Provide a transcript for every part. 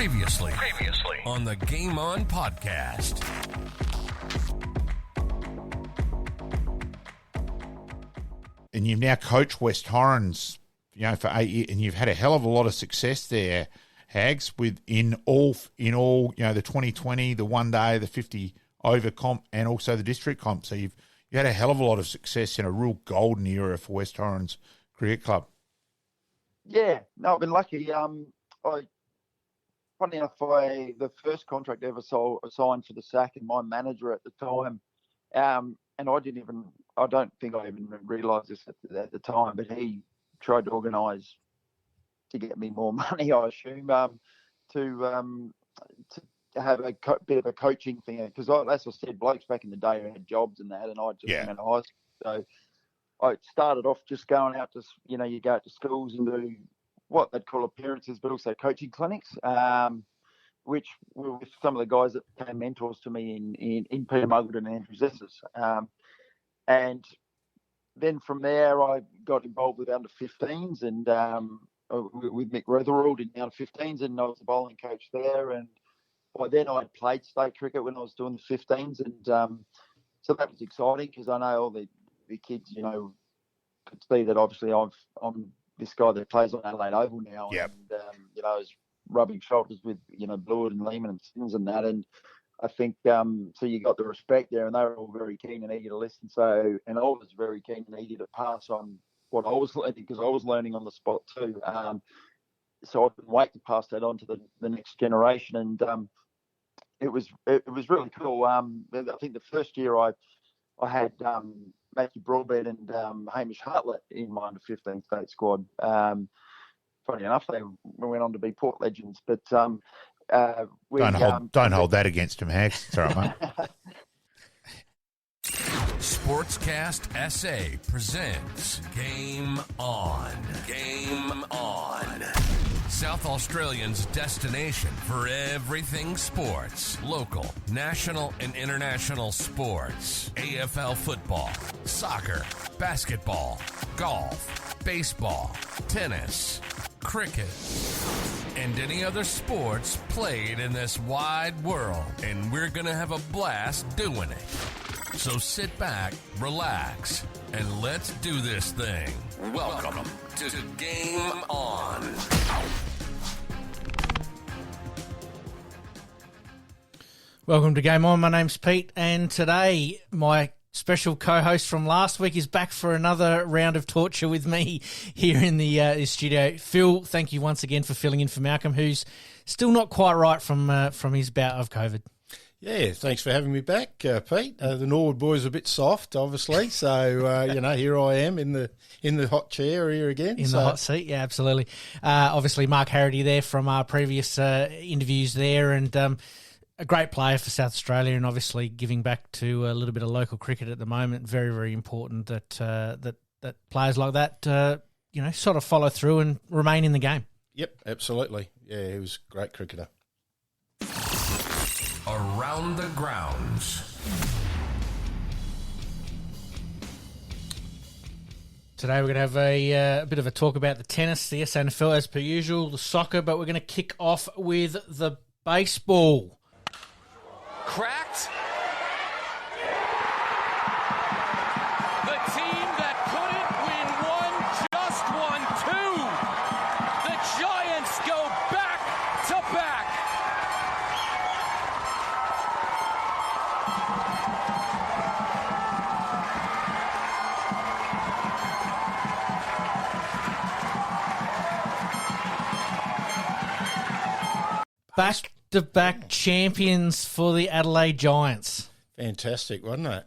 Previously on the Game On podcast. And you've now coached West Torrens, for 8 years, and you've had a hell of a lot of success there, Hags, in all, the 2020, the 1 day, the 50 over comp, and also the district comp. So you had a hell of a lot of success in a real golden era for West Torrens Cricket Club. Yeah, no, I've been lucky. Funny enough, the first contract I ever signed for the SAC, and my manager at the time, and I don't think I even realised this at the time, but he tried to organise to get me more money, I assume, to have a bit of a coaching thing. Because as I said, blokes back in the day had jobs and that, and I just went to high school. So I started off just going out to, you go out to schools and do what they'd call appearances, but also coaching clinics, which were with some of the guys that became mentors to me in Peter Muggleton and Andrew Zessis. And then from there, I got involved with under 15s and with Mick Rotherald in under 15s, and I was the bowling coach there. And by then, I'd played state cricket when I was doing the 15s, and so that was exciting because I know all the kids, could see that obviously I'm this guy that plays on Adelaide Oval now, and I was rubbing shoulders with Blewett and Lehman and Sims and that, and I think so you got the respect there, and they were all very keen and eager to listen. So, and I was very keen and eager to pass on what I was learning because I was learning on the spot too. So I couldn't wait to pass that on to the next generation, and it was really cool. I think the first year I had Matthew Broadbent and Hamish Hartlett in my under 15 state squad. Funny enough, they went on to be Port legends, but don't hold that against him, Hags. It's all right, mate. Sportscast SA presents Game On. Game On. South Australians' destination for everything sports. Local, national, and international sports. AFL football, soccer, basketball, golf, baseball, tennis, cricket, and any other sports played in this wide world. And we're going to have a blast doing it. So sit back, relax, and let's do this thing. Welcome to Game On. Welcome to Game On. My name's Pete, and today my special co-host from last week is back for another round of torture with me here in the studio. Phil, thank you once again for filling in for Malcolm, who's still not quite right from his bout of COVID. Yeah, thanks for having me back, Pete. The Norwood boys are a bit soft, obviously, so here I am in the hot chair here again. The hot seat, yeah, absolutely. Obviously, Mark Harrity there from our previous interviews there, and a great player for South Australia, and obviously giving back to a little bit of local cricket at the moment. Very, very important that players like that, sort of follow through and remain in the game. Yep, absolutely. Yeah, he was a great cricketer. Around the grounds. Today we're going to have a bit of a talk about the tennis, the SANFL as per usual, the soccer, but we're going to kick off with the baseball. Cracked. The team that couldn't win one just won two. The Giants go back to back. Back-to-back champions for the Adelaide Giants. Fantastic, wasn't it?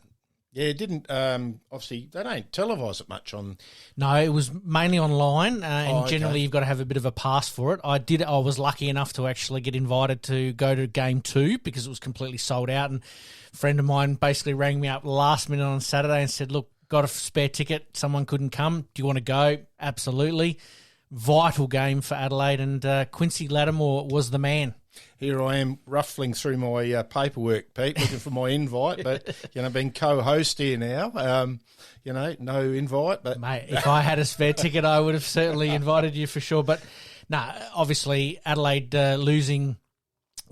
Yeah, it didn't, obviously, they don't televise it much on... No, it was mainly online, and generally you've got to have a bit of a pass for it. I was lucky enough to actually get invited to go to Game 2 because it was completely sold out, and a friend of mine basically rang me up last minute on Saturday and said, look, got a spare ticket, someone couldn't come, do you want to go? Absolutely. Vital game for Adelaide, and Quincy Lattimore was the man. Here I am ruffling through my paperwork, Pete, looking for my invite, but, being co-host here now, no invite. But mate, if I had a spare ticket, I would have certainly invited you for sure. But, obviously Adelaide losing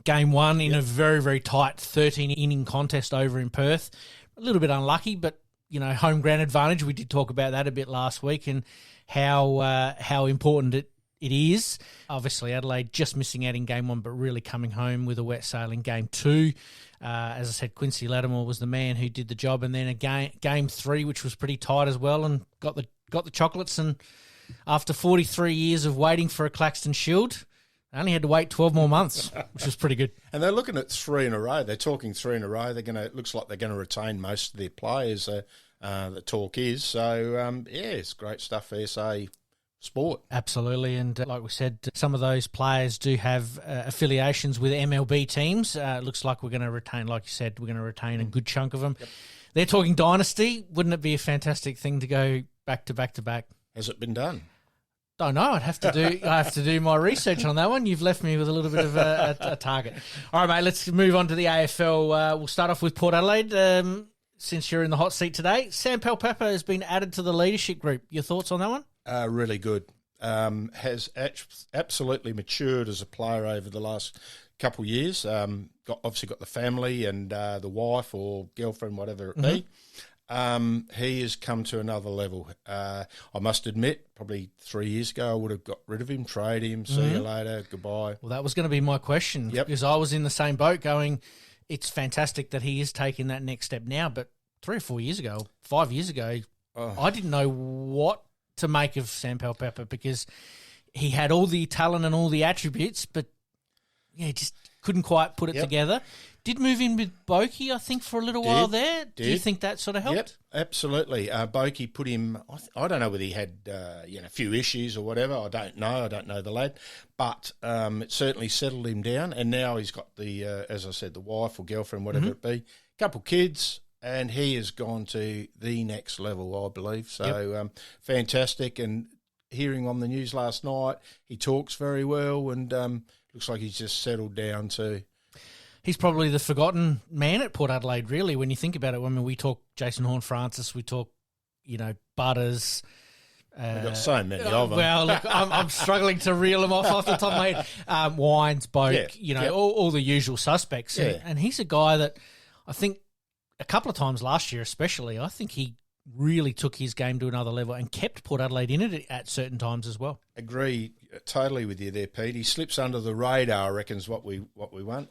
Game 1 in a very, very tight 13-inning contest over in Perth. A little bit unlucky, but, home ground advantage. We did talk about that a bit last week and how important it is. Obviously, Adelaide just missing out in Game 1, but really coming home with a wet sail in Game 2. As I said, Quincy Lattimore was the man who did the job. And then Game 3, which was pretty tight as well, and got the chocolates. And after 43 years of waiting for a Claxton Shield, they only had to wait 12 more months, which was pretty good. And they're looking at 3 in a row. They're talking 3 in a row. It looks like they're going to retain most of their players. The talk is. So, it's great stuff for SA sport. Absolutely. And like we said, some of those players do have affiliations with MLB teams. It looks like we're going to retain, like you said, a good chunk of them. Yep. They're talking dynasty. Wouldn't it be a fantastic thing to go back to back to back? Has it been done? Don't know. I have to do my research on that one. You've left me with a little bit of a target. All right, mate, let's move on to the AFL. We'll start off with Port Adelaide. Since you're in the hot seat today, Powell-Pepper has been added to the leadership group. Your thoughts on that one? Really good. Has absolutely matured as a player over the last couple of years. Obviously got the family and the wife or girlfriend, whatever it be. He has come to another level. I must admit, probably 3 years ago, I would have got rid of him, trade him, see you later, goodbye. Well, that was going to be my question because I was in the same boat going, it's fantastic that he is taking that next step now, but 3 or 4 years ago, 5 years ago, I didn't know what to make of Sam Powell-Pepper because he had all the talent and all the attributes, but he just couldn't quite put it together. Did move in with Boakey, I think, for a little while there. Do you think that sort of helped? Yep, absolutely. Boakey put him. I don't know whether he had a few issues or whatever. I don't know. I don't know the lad, but it certainly settled him down. And now he's got the, as I said, the wife or girlfriend, whatever it be, couple kids, and he has gone to the next level, I believe. So fantastic. And hearing on the news last night, he talks very well, and looks like he's just settled down too. He's probably the forgotten man at Port Adelaide, really, when you think about it. I mean, we talk Jason Horne-Francis, we talk, Butters. We've got so many of them. Well, look, I'm struggling to reel them off the top of my head. Wines, Boak, all the usual suspects. Yeah. And he's a guy that I think a couple of times last year especially, I think he really took his game to another level and kept Port Adelaide in it at certain times as well. Agree totally with you there, Pete. He slips under the radar, I reckon, is what we want.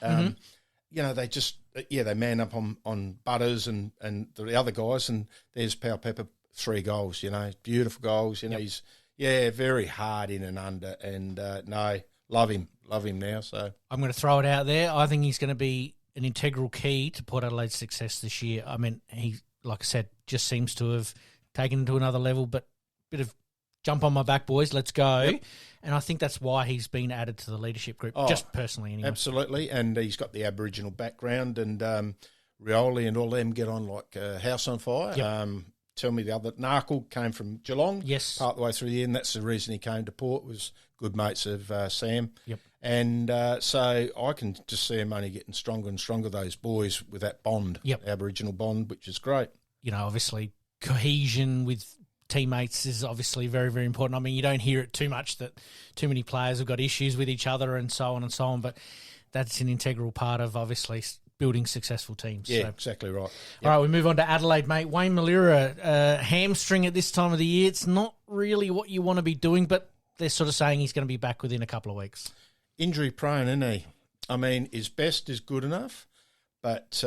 They just they man up on Butters and the other guys, and there's Powell-Pepper, 3 goals. Beautiful goals. He's very hard in and under, and love him now. So I'm going to throw it out there. I think he's going to be an integral key to Port Adelaide's success this year. I mean, he, like I said, just seems to have taken it to another level, but bit of jump on my back, boys, let's go. Yep. And I think that's why he's been added to the leadership group, just personally anyway. Absolutely, and he's got the Aboriginal background, and Rioli and all them get on like house on fire. Yep. Tell me the other, Narkle came from Geelong, part the way through the end. That's the reason he came to Port, was good mates of Sam. Yep. And so I can just see him only getting stronger and stronger, those boys, with that bond, Aboriginal bond, which is great. Obviously cohesion with teammates is obviously very, very important. I mean, you don't hear it too much that too many players have got issues with each other and so on, but that's an integral part of obviously building successful teams. Yeah, exactly right. Yep. All right, we move on to Adelaide, mate. Wayne Malira, hamstring at this time of the year. It's not really what you want to be doing, but they're sort of saying he's going to be back within a couple of weeks. Injury prone, isn't he? I mean, his best is good enough, but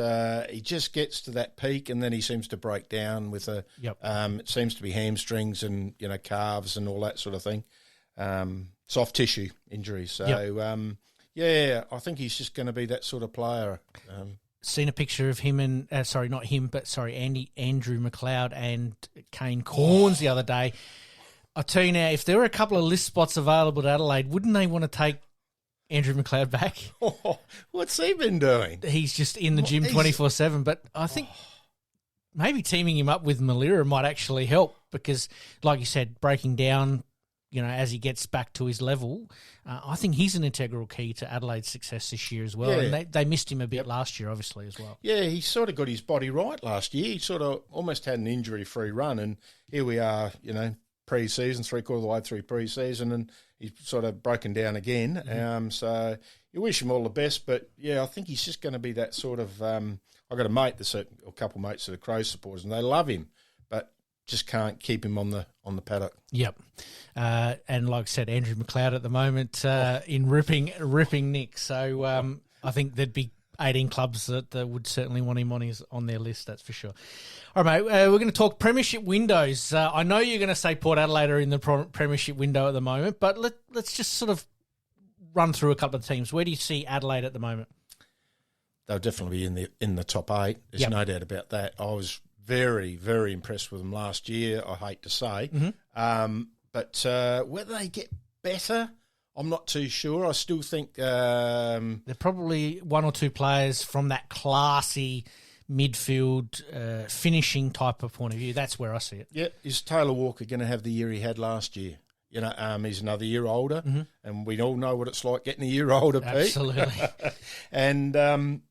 he just gets to that peak and then he seems to break down with it seems to be hamstrings and, calves and all that sort of thing. Soft tissue injuries. So, I think he's just going to be that sort of player. Seen a picture of him and, Andrew McLeod and Kane Corns the other day. I tell you now, if there were a couple of list spots available at Adelaide, wouldn't they want to take Andrew McLeod back? What's he been doing? He's just in the gym 24/7. But I think maybe teaming him up with Malira might actually help because, like you said, breaking down, as he gets back to his level, I think he's an integral key to Adelaide's success this year as well. Yeah. And they missed him a bit last year, obviously, as well. Yeah, he sort of got his body right last year. He sort of almost had an injury-free run, and here we are, pre-season, 3/4 of the way through pre-season, and he's sort of broken down again. So you wish him all the best, but yeah, I think he's just going to be that sort of. I've got a mate, a couple of mates that are Crows supporters, and they love him, but just can't keep him on the paddock. Yep. And like I said, Andrew McLeod at the moment in ripping Nick. So I think there'd be 18 clubs that would certainly want him on their list, that's for sure. All right, mate, we're going to talk premiership windows. I know you're going to say Port Adelaide are in the premiership window at the moment, but let's just sort of run through a couple of teams. Where do you see Adelaide at the moment? They'll definitely be in the top 8. There's no doubt about that. I was very, very impressed with them last year, I hate to say. But whether they get better, I'm not too sure. I still think... They're probably one or two players from that classy midfield finishing type of point of view. That's where I see it. Yeah, is Taylor Walker going to have the year he had last year? You know, he's another year older, and we all know what it's like getting a year older, Pete. Absolutely. And...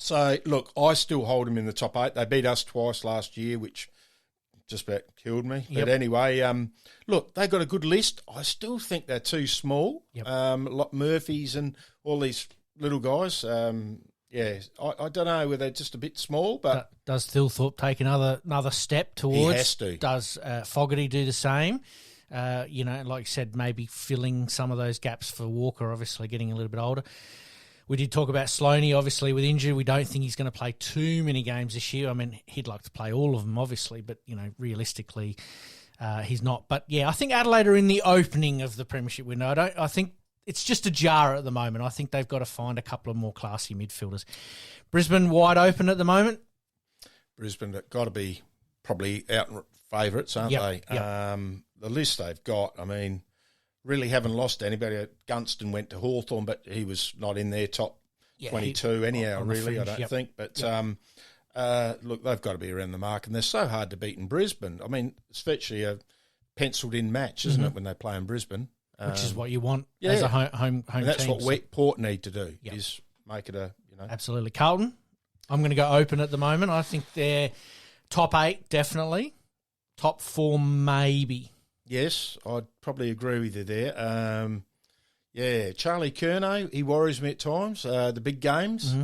So, look, I still hold them in the top 8. They beat us twice last year, which just about killed me. Yep. But anyway, look, they got a good list. I still think they're too small. Yep. Like Murphy's and all these little guys. I don't know whether they're just a bit small, but... Does Thilthorpe take another step towards... He has to. Does Fogarty do the same? Like you said, maybe filling some of those gaps for Walker, obviously getting a little bit older. We did talk about Sloaney, obviously, with injury. We don't think he's going to play too many games this year. I mean, he'd like to play all of them, obviously, but, realistically, he's not. But, yeah, I think Adelaide are in the opening of the premiership window. I think it's just a jar at the moment. I think they've got to find a couple of more classy midfielders. Brisbane wide open at the moment. Brisbane have got to be probably out favourites, aren't they? Yep. The list they've got, I mean... Really haven't lost anybody. Gunston went to Hawthorn, but he was not in their top 22 anyhow, really, I don't think. But, look, they've got to be around the mark, and they're so hard to beat in Brisbane. I mean, it's virtually a penciled-in match, isn't it, when they play in Brisbane? Which is what you want as a home and that's team. What Port need to do, is make it a, Absolutely. Carlton, I'm going to go open at the moment. I think they're top 8, definitely. Top 4, maybe. Yes, I'd probably agree with you there. Charlie Curnow, he worries me at times. The big games,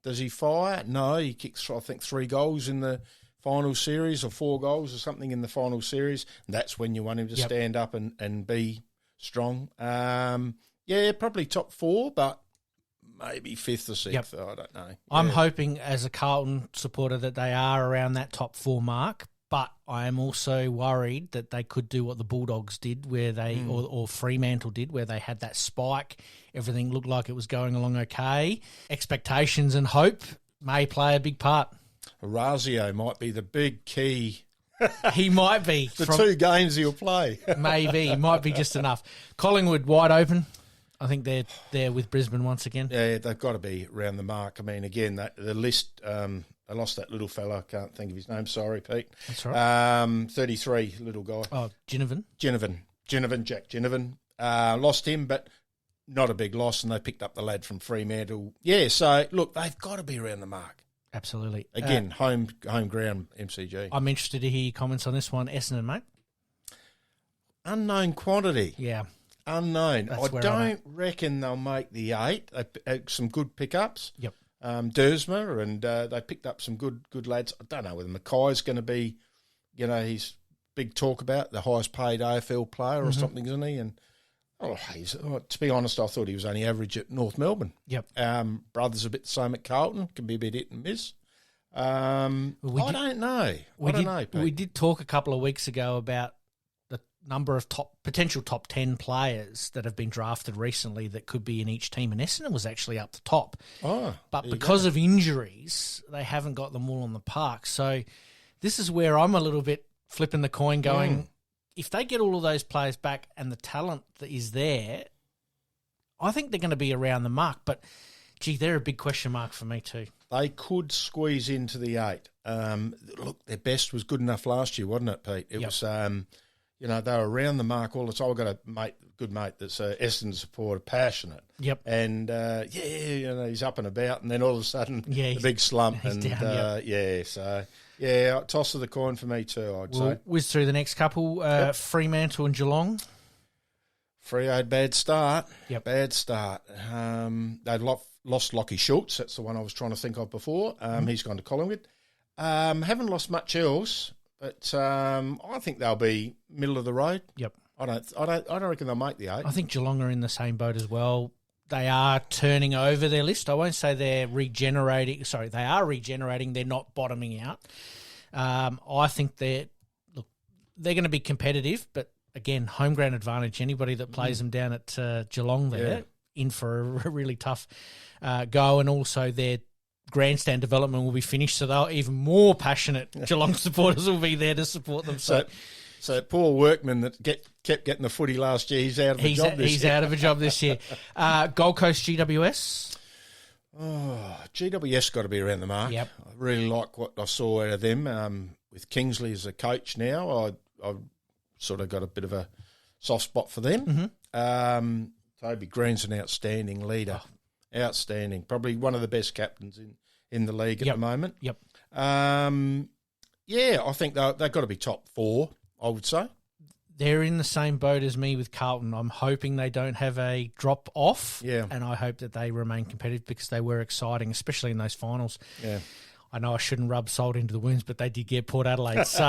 does he fire? No, he kicks, I think, 3 goals in the final series or 4 goals or something in the final series. And that's when you want him to stand up and be strong. Probably top 4, but maybe 5th or 6th. I don't know. I'm hoping as a Carlton supporter that they are around that top 4 mark. But I am also worried that they could do what the Bulldogs did, where they or Fremantle did, where they had that spike. Everything looked like it was going along okay. Expectations and hope may play a big part. Orazio might be the big key. He might be. The 2 games he'll play. Maybe. Might be just enough. Collingwood wide open. I think they're there with Brisbane once again. Yeah, they've got to be around the mark. I mean, again, the list... I lost that little fella. I can't think of his name. Sorry, Pete. That's right. 33, little guy. Oh, Ginnivan. Jack Ginnivan. Lost him, but not a big loss, and they picked up the lad from Fremantle. Yeah, so, look, they've got to be around the mark. Absolutely. Again, home ground MCG. I'm interested to hear your comments on this one. Essendon, mate? Unknown quantity. Yeah. Unknown. I don't reckon they'll make the 8. They had some good pickups. Yep. Dersma, and they picked up some good lads. I don't know whether Mackay's going to be, he's big talk about the highest paid AFL player or something, isn't he? And to be honest, I thought he was only average at North Melbourne. Yep. Brothers a bit the same at Carlton, can be a bit hit and miss. I don't know. We did talk a couple of weeks ago about the number of potential top 10 players that have been drafted recently that could be in each team, and Essendon was actually up the top. But because of injuries, they haven't got them all on the park. So this is where I'm a little bit flipping the coin going, if they get all of those players back and the talent that is there, I think they're going to be around the mark. But, gee, they're a big question mark for me too. They could squeeze into the 8. Look, their best was good enough last year, wasn't it, Pete? It was... they were around the mark all the time. I've got a good mate that's an Essendon supporter, passionate. Yep. And, he's up and about, and then all of a sudden, the big slump. He's down, toss of the coin for me too, I'd say. We'll whiz through the next couple, Fremantle and Geelong. Freo, bad start. Yep. Bad start. They've lost Lockie Schultz. That's the one I was trying to think of before. He's gone to Collingwood. Haven't lost much else, but I think they'll be middle of the road. Yep. I don't reckon they'll make the 8. I think Geelong are in the same boat as well. They are turning over their list. I won't say they're regenerating. Sorry, they are regenerating. They're not bottoming out. I think they're going to be competitive, but again, home ground advantage. Anybody that plays them down at Geelong there, in for a really tough go, and also their grandstand development will be finished, so they're even more passionate. Geelong supporters will be there to support them. So poor workman that kept getting the footy last year, he's out of a job this year. He's out of a job this year. Gold Coast GWS. Oh, GWS got to be around the mark. Yep. I really like what I saw out of them. With Kingsley as a coach now, I've sort of got a bit of a soft spot for them. Mm-hmm. Toby Green's an outstanding leader. Outstanding. Probably one of the best captains in the league at the moment. Yep. I think they've got to be top 4, I would say. They're in the same boat as me with Carlton. I'm hoping they don't have a drop off. Yeah. And I hope that they remain competitive because they were exciting, especially in those finals. Yeah. I know I shouldn't rub salt into the wounds, but they did get Port Adelaide. So,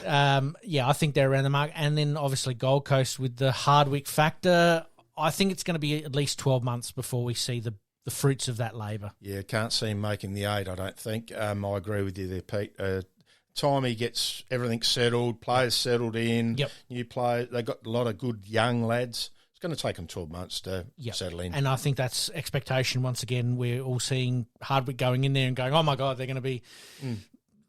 I think they're around the mark. And then obviously Gold Coast with the Hardwick factor. I think it's going to be at least 12 months before we see the fruits of that labour. Yeah, can't see him making the 8, I don't think. I agree with you there, Pete. Time he gets everything settled, players settled in, new players. They've got a lot of good young lads. It's going to take them 12 months to settle in. And I think that's expectation. Once again, we're all seeing Hardwick going in there and going, oh, my God, they're going to be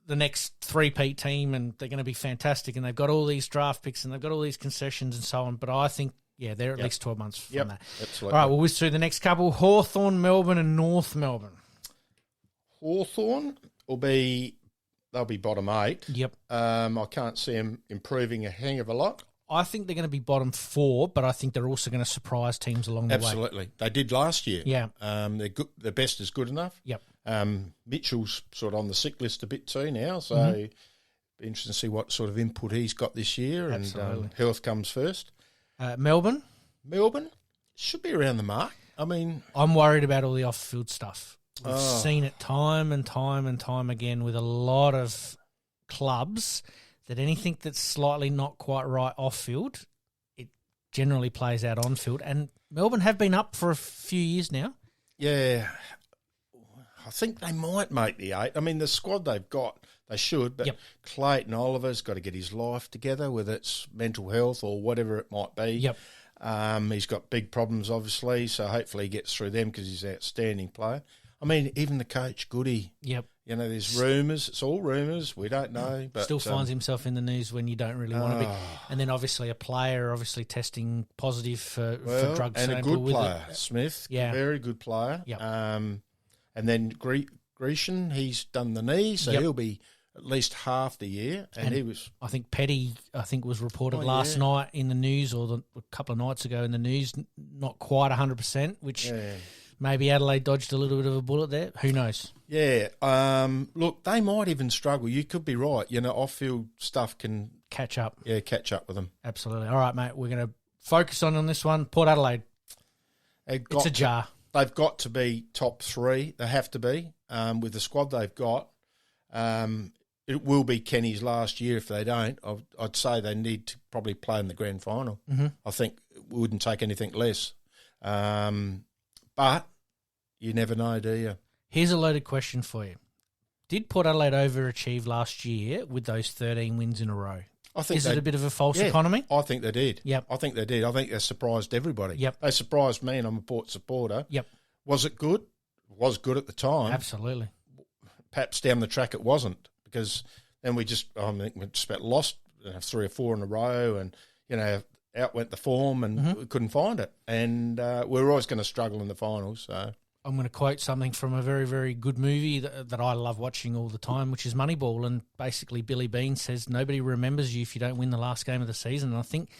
the next 3-peat team and they're going to be fantastic. And they've got all these draft picks and they've got all these concessions and so on. But I think, they're at least 12 months from that. Absolutely. All right, we'll whiz through the next couple. Hawthorn, Melbourne and North Melbourne. Hawthorn they'll be bottom 8. Yep. I can't see them improving a hang of a lot. I think they're going to be bottom 4, but I think they're also going to surprise teams along the way. Absolutely. They did last year. Yeah. They're good. Their best is good enough. Yep. Mitchell's sort of on the sick list a bit too now, so be interesting to see what sort of input he's got this year. Absolutely. And health comes first. Melbourne should be around the mark. I mean, I'm worried about all the off-field stuff. We've seen it time and time and time again with a lot of clubs that anything that's slightly not quite right off-field, it generally plays out on-field. And Melbourne have been up for a few years now. Yeah, I think they might make the 8. I mean, the squad they've got, they should, but Clayton Oliver's got to get his life together, whether it's mental health or whatever it might be. Yep. He's got big problems, obviously, so hopefully he gets through them because he's an outstanding player. I mean, even the coach, Goody. Yep. You know, there's rumours. It's all rumours. We don't know. But still finds himself in the news when you don't really want to be. And then obviously a player testing positive for drug sample. And a good with player, it. Smith. Yeah. Very good player. Yep. And then Grecian, he's done the knee, so he'll be at least half the year. And he was... I think Petty, was reported last night in the news or a couple of nights ago in the news, not quite 100%, which... Yeah. Maybe Adelaide dodged a little bit of a bullet there. Who knows? Yeah. Look, they might even struggle. You could be right. You know, off-field stuff can... Catch up. Yeah, catch up with them. Absolutely. All right, mate. We're going to focus on this one. Port Adelaide. It's a jar. They've got to be top 3. They have to be. With the squad they've got. It will be Kenny's last year if they don't. I'd say they need to probably play in the grand final. Mm-hmm. I think it wouldn't take anything less. But you never know, do you? Here's a loaded question for you. Did Port Adelaide overachieve last year with those 13 wins in a row? Is it a bit of a false economy? I think they did. Yep. I think they did. I think they surprised everybody. Yep. They surprised me, and I'm a Port supporter. Yep. Was it good? It was good at the time. Absolutely. Perhaps down the track it wasn't, because then we just about lost 3 or 4 in a row, and, you know, out went the form and we couldn't find it. And we're always going to struggle in the finals. So I'm going to quote something from a very, very good movie that I love watching all the time, which is Moneyball. And basically Billy Beane says, nobody remembers you if you don't win the last game of the season. And I think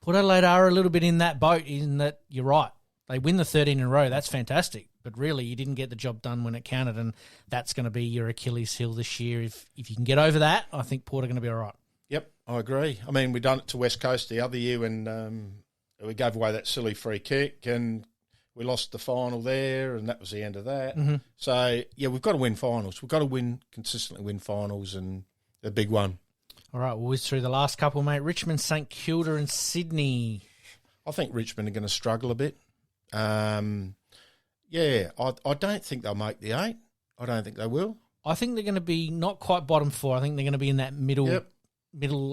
Port Adelaide are a little bit in that boat, in that you're right. They win the 13 in a row. That's fantastic. But really, you didn't get the job done when it counted. And that's going to be your Achilles heel this year. If you can get over that, I think Port are going to be all right. Yep, I agree. I mean, we done it to West Coast the other year when we gave away that silly free kick and we lost the final there, and that was the end of that. Mm-hmm. So, yeah, we've got to win finals. We've got to consistently win finals, and the big one. All right, we'll whiz through the last couple, mate. Richmond, St Kilda and Sydney. I think Richmond are going to struggle a bit. I don't think they'll make the 8. I don't think they will. I think they're going to be not quite bottom 4. I think they're going to be in that middle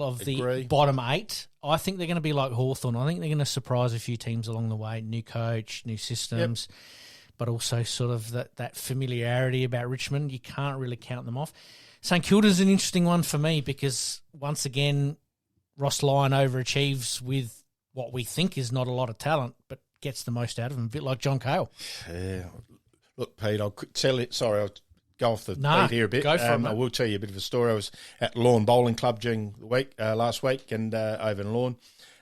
of the bottom 8. I think they're going to be like Hawthorn. I think they're going to surprise a few teams along the way. New coach, new systems, but also sort of that familiarity about Richmond. You can't really count them off. St Kilda's an interesting one for me because, once again, Ross Lyon overachieves with what we think is not a lot of talent, but gets the most out of him, a bit like John Cale. Yeah. Look, Pete, I'll tell you, sorry, I'll go off the beat here a bit. Go for it, I will tell you a bit of a story. I was at Lawn Bowling Club during the week, last week, and over in Lawn,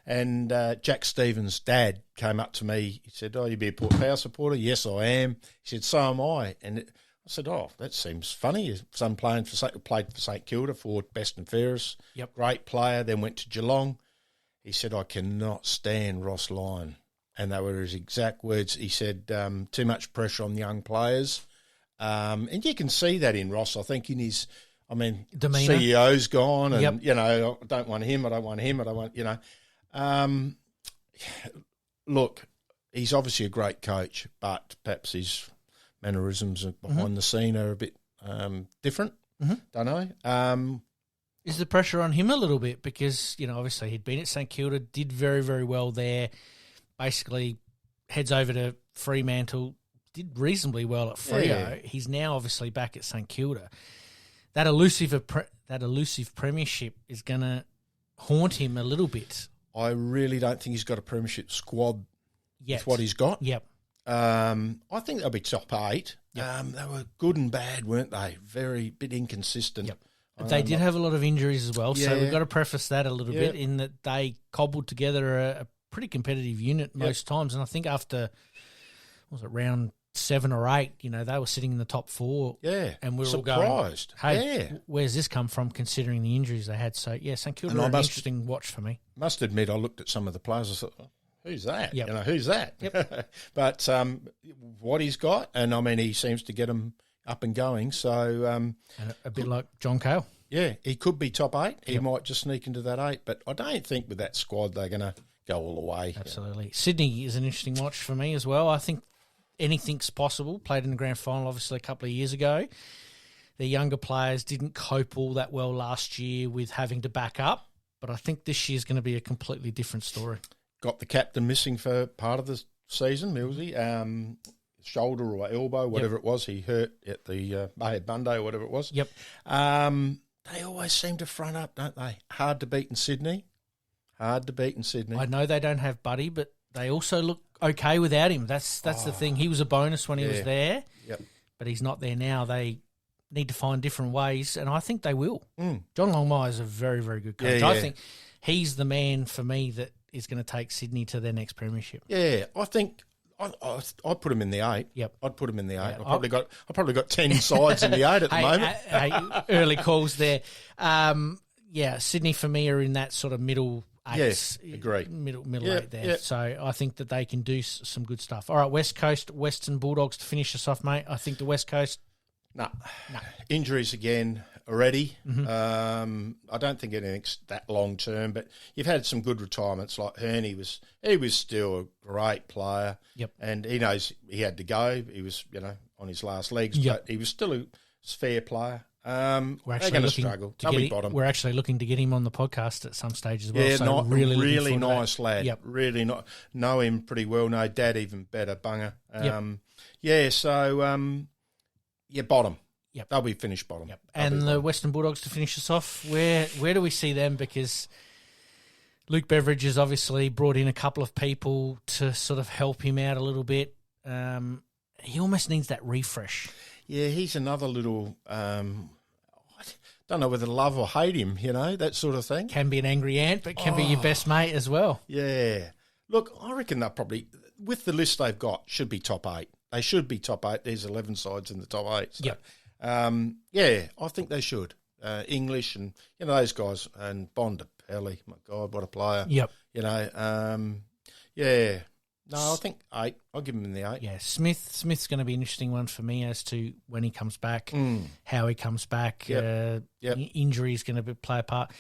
and Jack Stevens' dad came up to me. He said, "Oh, you be a Port Power supporter?" "Yes, I am." He said, "So am I." And I said, "Oh, that seems funny. Your son played for St Kilda for best and fairest. Yep. Great player. Then went to Geelong." He said, "I cannot stand Ross Lyon." And they were his exact words. He said, "Too much pressure on young players." And you can see that in Ross, I think, in his, demeanour. CEO's gone and, I don't want him, I don't want him, I don't want, look, he's obviously a great coach, but perhaps his mannerisms behind the scene are a bit different. Mm-hmm. Don't know. Is the pressure on him a little bit? Because, obviously he'd been at St Kilda, did very, very well there, basically heads over to Fremantle, did reasonably well at Freo. Yeah. He's now obviously back at St Kilda. That elusive premiership is going to haunt him a little bit. I really don't think he's got a premiership squad with what he's got. Yep. I think they'll be top 8. Yep. They were good and bad, weren't they? Very bit inconsistent. Yep. They did have a lot of injuries as well, so we've got to preface that a little bit in that they cobbled together a pretty competitive unit most times. And I think after, round 7 or 8, they were sitting in the top 4. Yeah. And we were surprised. All going, hey, where's this come from considering the injuries they had? So, St Kilda are an interesting watch for me. Must admit, I looked at some of the players, I thought, who's that? Yep. Who's that? Yep. But what he's got, and he seems to get them up and going. So and a bit like John Cale. Yeah, he could be top 8. He might just sneak into that 8, but I don't think with that squad they're going to go all the way. Absolutely. Sydney is an interesting watch for me as well. I think anything's possible. Played in the grand final, obviously, a couple of years ago. The younger players didn't cope all that well last year with having to back up, but I think this year's going to be a completely different story. Got the captain missing for part of the season, Millsy. Shoulder or elbow, whatever it was, he hurt at the Bayhead Monday or whatever it was. Yep. They always seem to front up, don't they? Hard to beat in Sydney. I know they don't have Buddy, but they also look okay without him. That's the thing. He was a bonus when he was there, but he's not there now. They need to find different ways, and I think they will. John Longmire is a very, very good coach. I think he's the man for me that is going to take Sydney to their next premiership. Yeah, I think I'd put him in the 8. Yep, I'd put him in the 8. Yeah, I probably got 10 sides in the 8 at the moment. Early calls there. Sydney for me are in that sort of middle 8. Yes, agree. Middle 8 there. Yep. So I think that they can do some good stuff. All right, West Coast, Western Bulldogs to finish us off, mate. I think the West Coast. No. Injuries again already. Mm-hmm. I don't think anything's that long term, but you've had some good retirements. Like Hearn, he was still a great player. Yep. And he knows he had to go. He was, on his last legs, but he was still a fair player. They're going to struggle. They'll be bottom. We're actually looking to get him on the podcast at some stage as well. Yeah, so really nice lad. Yep. Really know him pretty well. Know Dad even better. Bunger. Bottom. Yep. They'll be finished bottom. Yep. And the Western Bulldogs to finish us off, where do we see them? Because Luke Beveridge has obviously brought in a couple of people to sort of help him out a little bit. He almost needs that refresh. Yeah, he's another little, I don't know whether to love or hate him, that sort of thing. Can be an angry ant, but can be your best mate as well. Yeah. Look, I reckon they'll probably, with the list they've got, should be top 8. They should be top 8. There's 11 sides in the top 8. So, I think they should. English and, those guys, and Bond Pelly, my God, what a player. Yep. Yeah. No, I think 8. I'll give him the 8. Yeah, Smith's going to be an interesting one for me as to when he comes back, how he comes back. Injury is going to play a part.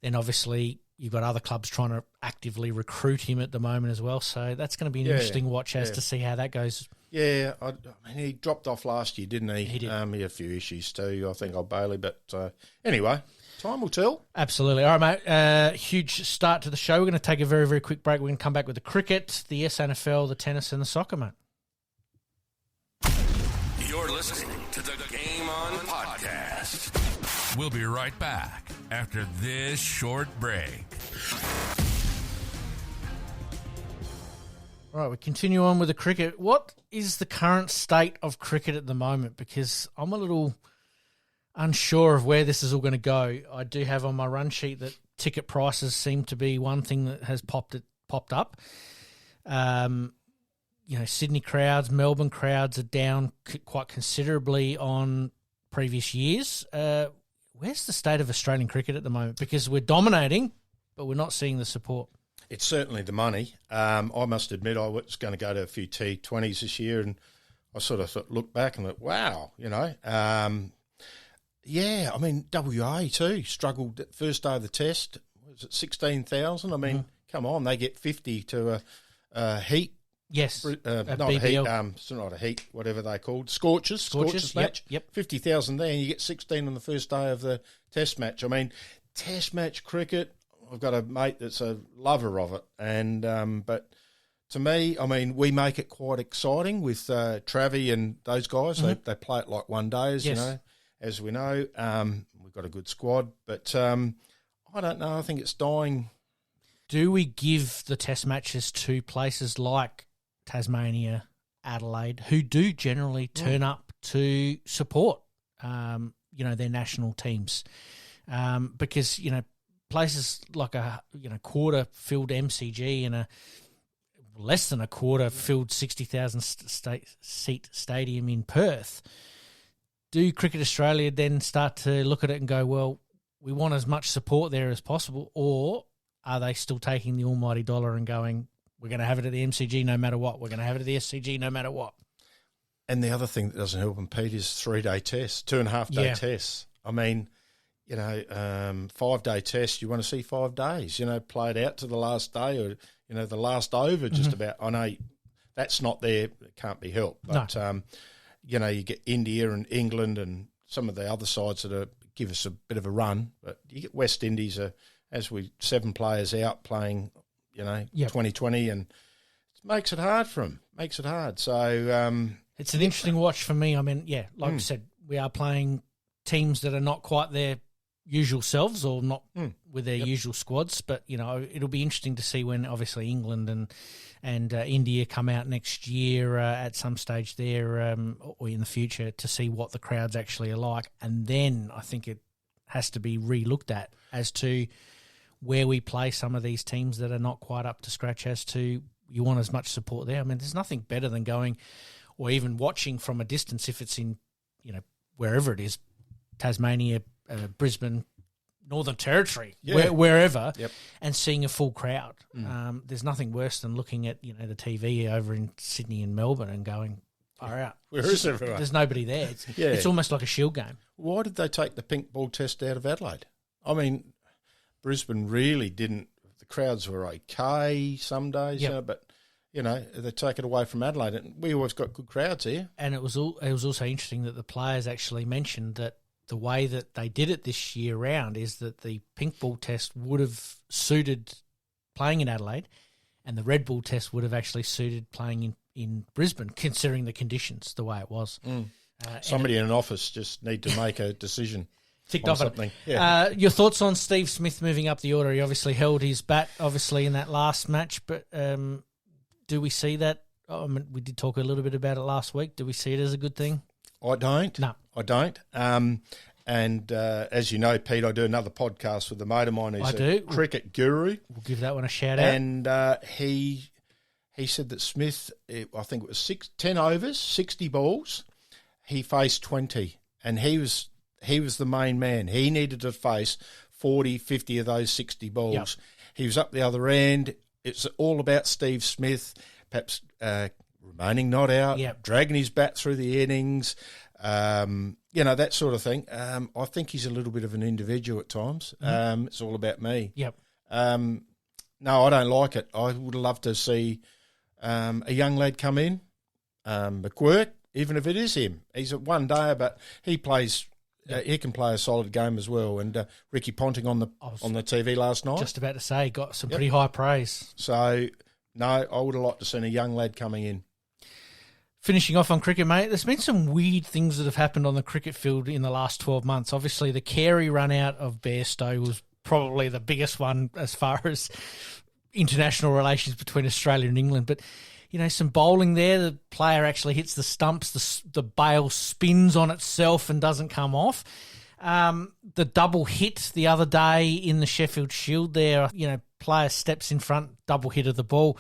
Then obviously you've got other clubs trying to actively recruit him at the moment as well. So that's going to be an interesting watch as to see how that goes. Yeah, I mean, he dropped off last year, didn't he? He did. He had a few issues too, I think, old Bailey. But anyway, time will tell. Absolutely. All right, mate. Huge start to the show. We're going to take a very, very quick break. We're going to come back with the cricket, the SANFL, the tennis, and the soccer, mate. You're listening to the Game On podcast. We'll be right back after this short break. All right, we continue on with the cricket. What is the current state of cricket at the moment? Because I'm a little unsure of where this is all going to go. I do have on my run sheet that ticket prices seem to be one thing that has popped up. Sydney crowds, Melbourne crowds are down quite considerably on previous years. Where's the state of Australian cricket at the moment? Because we're dominating, but we're not seeing the support. It's certainly the money. I must admit I was going to go to a few T20s this year, and I sort of looked back and thought, wow, I mean, WA too struggled at first day of the test. Was it 16,000? I mean, come on, they get 50 to a heat. Yes, not BBL. a heat. It's not a heat, whatever they called. Scorchers match. Yep. 50,000 there, and you get 16 on the first day of the test match. I mean, test match cricket, I've got a mate that's a lover of it. And but to me, I mean, we make it quite exciting with Travi and those guys. They play it like one days, as we know. We've got a good squad. But I don't know. I think it's dying. Do we give the test matches to places like Tasmania, Adelaide, who do generally turn up to support, their national teams? Because, places like a quarter filled MCG and a less than a quarter filled 60,000 seat stadium in Perth, do Cricket Australia then start to look at it and go, well, we want as much support there as possible, or are they still taking the almighty dollar and going, we're going to have it at the MCG no matter what, we're going to have it at the SCG no matter what? And the other thing that doesn't help them, Pete, is 3-day tests, 2.5-day tests. I mean, 5-day test, you want to see 5 days, play it out to the last day or, the last over just about. I know that's not there, it can't be helped. But, you get India and England and some of the other sides that give us a bit of a run. But you get West Indies, 7 players out playing, 2020, and it makes it hard for them, makes it hard. So it's an interesting watch for me. I mean, like I said, we are playing teams that are not quite their usual selves or not with their usual squads, but it'll be interesting to see when obviously England and India come out next year at some stage there or in the future to see what the crowds actually are like, and then I think it has to be re-looked at as to where we play some of these teams that are not quite up to scratch, as to you want as much support there. I mean, there's nothing better than going or even watching from a distance if it's in wherever it is, Tasmania, Brisbane, Northern Territory, wherever, and seeing a full crowd. There's nothing worse than looking at the TV over in Sydney and Melbourne and going, far out. Where is everyone? There's nobody there. It's almost like a shield game. Why did they take the pink ball test out of Adelaide? I mean, Brisbane really didn't. The crowds were okay some days, but they take it away from Adelaide, and we always got good crowds here. And it was also interesting that the players actually mentioned that the way that they did it this year round is that the pink ball test would have suited playing in Adelaide, and the red ball test would have actually suited playing in Brisbane, considering the conditions the way it was. Somebody in an office just need to make a decision. Ticked off something. Your thoughts on Steve Smith moving up the order? He obviously held his bat, obviously, in that last match, but do we see that? We did talk a little bit about it last week. Do we see it as a good thing? I don't. No. I don't. And as you know, Pete, I do another podcast with a mate of mine who's a cricket guru. We'll give that one a shout out. And he said that Smith, I think it was 10 overs, 60 balls. He faced 20, and he was the main man. He needed to face 40, 50 of those 60 balls. Yep. He was up the other end. it's all about Steve Smith, perhaps remaining not out, dragging his bat through the innings, that sort of thing. I think he's a little bit of an individual at times. It's all about me. Yep. No, I don't like it. I would love to see a young lad come in, McQuirk, even if it is him. He's a one-dayer, but he plays. He can play a solid game as well. And Ricky Ponting on the TV last night. Just about to say, got some pretty high praise. So, no, I would have liked to seen a young lad coming in. Finishing off on cricket, mate, there's been some weird things that have happened on the cricket field in the last 12 months. Obviously, the Carey run out of Bairstow was probably the biggest one as far as international relations between Australia and England. But, some bowling there. The player actually hits the stumps. The bail spins on itself and doesn't come off. The double hit the other day in the Sheffield Shield there, player steps in front, double hit of the ball.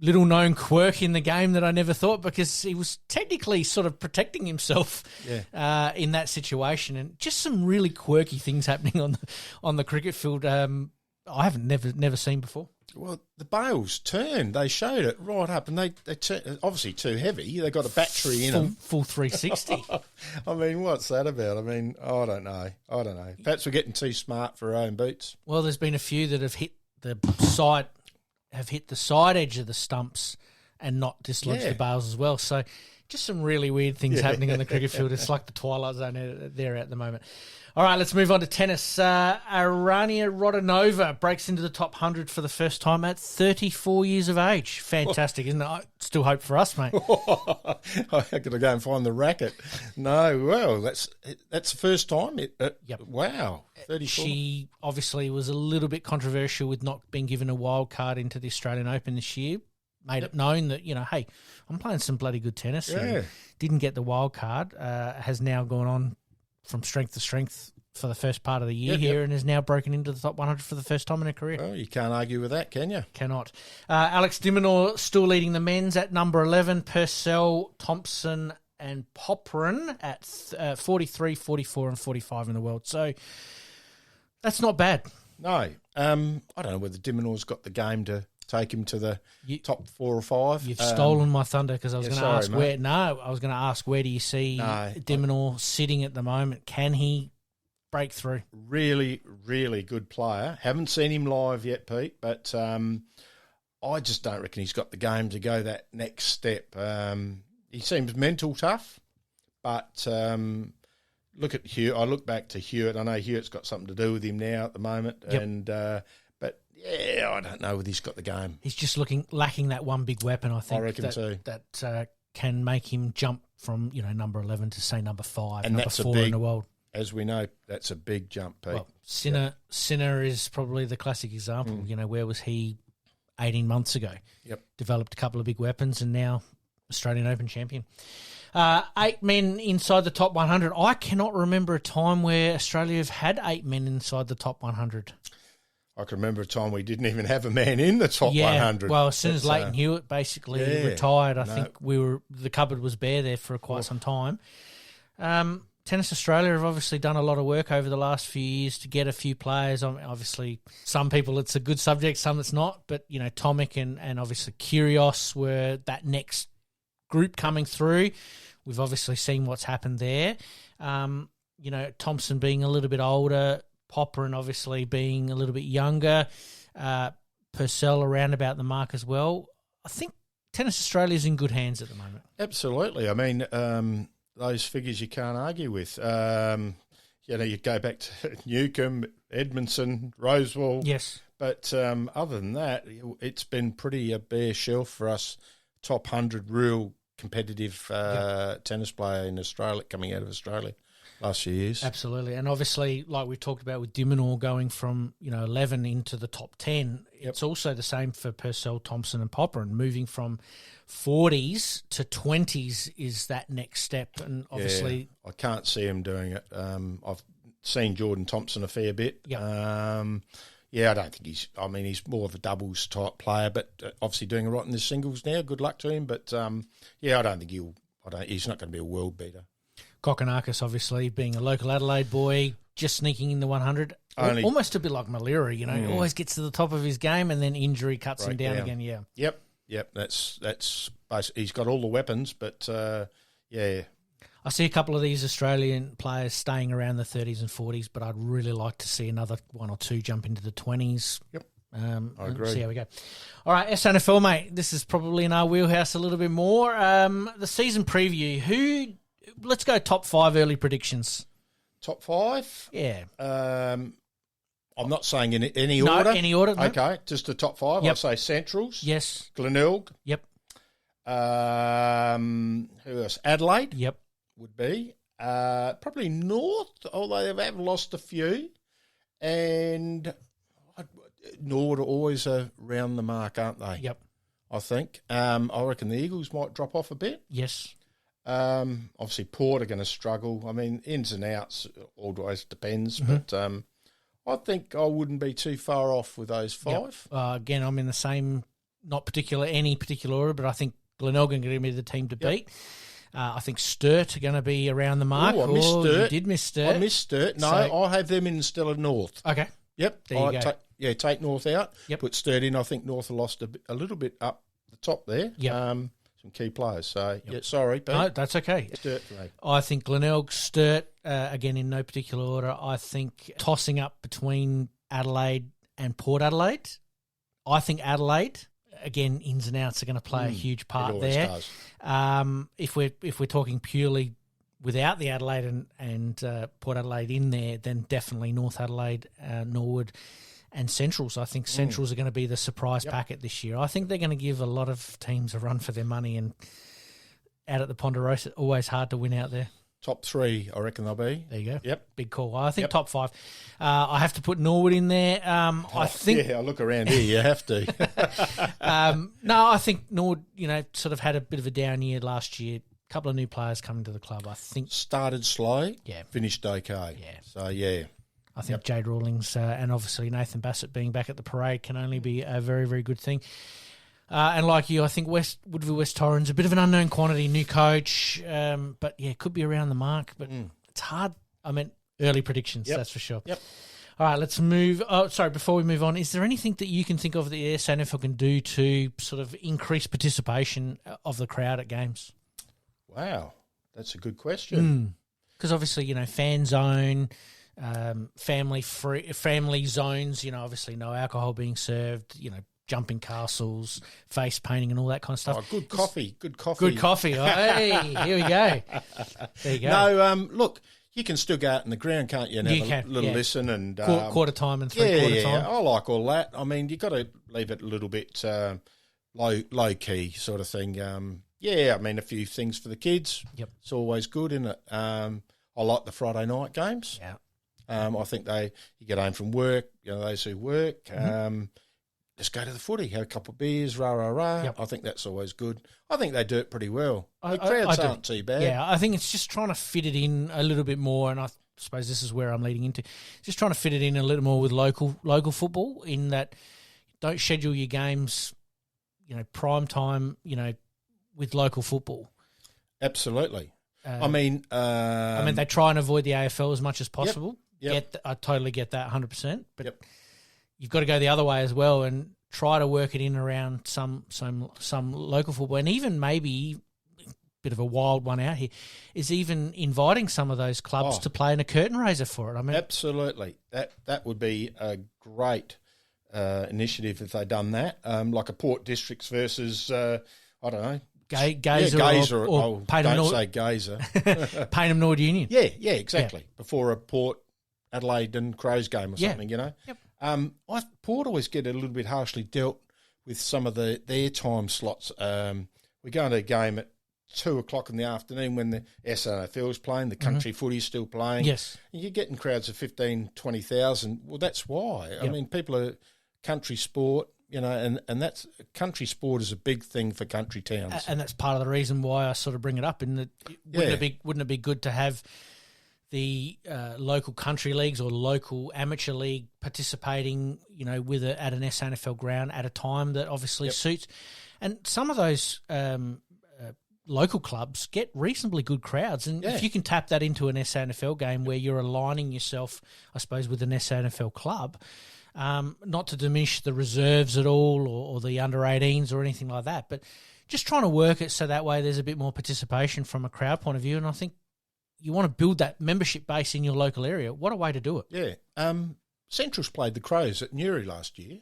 Little known quirk in the game that I never thought, because he was technically sort of protecting himself in that situation, and just some really quirky things happening on the cricket field. I haven't never seen before. Well, the bails turned. They showed it right up, and they turned, obviously too heavy. They got a battery in them. Full 360. I mean, what's that about? I mean, I don't know. Perhaps we're getting too smart for our own boots. Well, there's been a few that have hit the side edge of the stumps and not dislodged the bails as well. So just some really weird things happening on the cricket field. It's like the twilight zone there at the moment. All right, let's move on to tennis. Arania Rodionova breaks into the top 100 for the first time at 34 years of age. Fantastic, isn't it? I still hope for us, mate. I got to go and find the racket. No, well, that's the first time. Wow, 34. She obviously was a little bit controversial with not being given a wild card into the Australian Open this year. Made it known that, hey, I'm playing some bloody good tennis. Yeah. Didn't get the wild card. Has now gone on from strength to strength for the first part of the year here and has now broken into the top 100 for the first time in her career. Well, you can't argue with that, can you? Cannot. Alex de Minaur still leading the men's at number 11. Purcell, Thompson and Popperin at 43, 44 and 45 in the world. So that's not bad. No. I don't know whether de Minaur's got the game to take him to the top 4 or 5. You've stolen my thunder, because I was going to ask where do you see de Minaur sitting at the moment? Can he break through? Really, really good player. Haven't seen him live yet, Pete, but I just don't reckon he's got the game to go that next step. He seems mental tough, but look at Hewitt. I look back to Hewitt. I know Hewitt's got something to do with him now at the moment, and I don't know whether he's got the game. He's just lacking that one big weapon, I think. I reckon too. That can make him jump from number 11 to say number 5, and number that's 4 in the world. As we know, that's a big jump, Pete. Well, Sinner is probably the classic example. Where was he 18 months ago? Yep. Developed a couple of big weapons and now Australian Open champion. 8 men inside the top 100. I cannot remember a time where Australia have had 8 men inside the top 100. I can remember a time we didn't even have a man in the top 100. Well, as soon as Leighton Hewitt basically retired, I think the cupboard was bare there for quite some time. Tennis Australia have obviously done a lot of work over the last few years to get a few players. Obviously, some people it's a good subject, some it's not. But, Tomic and obviously Kyrgios were that next group coming through. We've obviously seen what's happened there. Thompson being a little bit older, Popper and obviously being a little bit younger, Purcell around about the mark as well. I think Tennis Australia is in good hands at the moment. Absolutely. I mean, those figures you can't argue with. You go back to Newcombe, Edmondson, Rosewall. Yes. But other than that, it's been pretty a bare shelf for us, top 100 real competitive tennis player in Australia, coming out of Australia last few years. Absolutely. And obviously, like we talked about with de Minaur going from 11 into the top 10, it's also the same for Purcell, Thompson and Popper, and moving from 40s to 20s is that next step. And obviously, I can't see him doing it. I've seen Jordan Thompson a fair bit. I don't think he's more of a doubles type player, but obviously doing it right in the singles now. Good luck to him. But I don't think he's not going to be a world beater. Kokonakis, obviously, being a local Adelaide boy, just sneaking in the 100. almost a bit like Malira, you know, he always gets to the top of his game and then injury cuts him down again. Yeah. Yep. That's basically, he's got all the weapons, but yeah. I see a couple of these Australian players staying around the 30s and 40s, but I'd really like to see another one or two jump into the 20s. Yep. I agree. See how we go. All right, SANFL, mate. This is probably in our wheelhouse a little bit more. The season preview. Let's go top 5 early predictions. Top 5? Yeah. I'm not saying in any no, order. Any order. No. Okay, just the top 5. Yep. I'll say Centrals. Yes. Glenelg. Yep. Who else? Adelaide. Yep. Would be. Probably North, although they have lost a few. And North are always around the mark, aren't they? Yep. I think. I reckon the Eagles might drop off a bit. Yes. Obviously, Port are going to struggle. I mean, ins and outs always depends. But I think I wouldn't be too far off with those 5. Yep. Again, I'm in the same, not any particular order, but I think Glenelg are going to be the team to beat. I think Sturt are going to be around the mark. I missed Sturt. You did miss Sturt. I missed Sturt. No, I have them instead of North. Okay. Yep. There you go. Take North out. Yep. Put Sturt in. I think North have lost a little bit up the top there. Yep. Some key players. So, sorry, Pete. No, that's okay. Sturt for me. I think Glenelg, Sturt, again, in no particular order. I think tossing up between Adelaide and Port Adelaide. I think Adelaide, again, ins and outs are going to play a huge part there. Does. If we're talking purely without the Adelaide and Port Adelaide in there, then definitely North Adelaide, Norwood, and Centrals. I think Centrals are going to be the surprise packet this year. I think they're going to give a lot of teams a run for their money, and out at the Ponderosa, always hard to win out there. Top 3, I reckon they'll be. There you go. Yep. Big call. I think top 5. I have to put Norwood in there. I think. Yeah, I look around here. You have to. No, I think Norwood, sort of had a bit of a down year last year. A couple of new players coming to the club. I think Started slow. Yeah. Finished okay. Yeah. So, yeah. I think Jade Rawlings and obviously Nathan Bassett being back at the parade can only be a very, very good thing. And like you, I think Woodville West Torrens, a bit of an unknown quantity, new coach, but yeah, could be around the mark. But it's hard. I mean, early predictions, that's for sure. Yep. All right, let's move. Oh, sorry, before we move on, is there anything that you can think of that the SANFL can do to sort of increase participation of the crowd at games? Wow, that's a good question. Because obviously, fan zone. Family zones, obviously no alcohol being served, jumping castles, face painting and all that kind of stuff. Oh, good coffee. Good coffee. Oh, hey, here we go. There you go. No, look, you can still go out in the ground, can't you? And have a little listen and quarter time and three-quarter time. I like all that. I mean, you've got to leave it a little bit low key sort of thing. I mean, a few things for the kids. Yep, it's always good, isn't it? I like the Friday night games. Yeah. I think you get home from work, those who work, just go to the footy, have a couple of beers, rah. Yep. I think that's always good. I think they do it pretty well. The crowds aren't too bad. Yeah, I think it's just trying to fit it in a little bit more, and I suppose this is where I'm leading into, just trying to fit it in a little more with local football, in that don't schedule your games, prime time, with local football. Absolutely. I mean, they try and avoid the AFL as much as possible. Yep. I totally get that 100%. But you've got to go the other way as well and try to work it in around some local football, and even maybe a bit of a wild one out here is even inviting some of those clubs to play in a curtain raiser for it. I mean, absolutely, that would be a great initiative if they'd done that, like a Port Districts versus I don't know. Gazer or don't say Gazer. Payneham Nord Union. Yeah, exactly. Yeah. Before a Port Adelaide and Crows game or something, Yep. Port always get a little bit harshly dealt with some of their time slots. We're going to a game at 2:00 in the afternoon when the SANFL's playing, the country footy's still playing. Yes. You're getting crowds of 15,000, 20,000. Well, that's why. Yep. I mean, people are country sport. And that's country sport is a big thing for country towns, and that's part of the reason why I sort of bring it up. In that, wouldn't it be good to have the local country leagues or local amateur league participating, with at an SANFL ground at a time that obviously suits, and some of those local clubs get reasonably good crowds. And if you can tap that into an SANFL game where you're aligning yourself, I suppose, with an SANFL club, not to diminish the reserves at all or the under-18s or anything like that, but just trying to work it so that way there's a bit more participation from a crowd point of view. And I think you want to build that membership base in your local area. What a way to do it. Yeah. Central's played the Crows at Newry last year.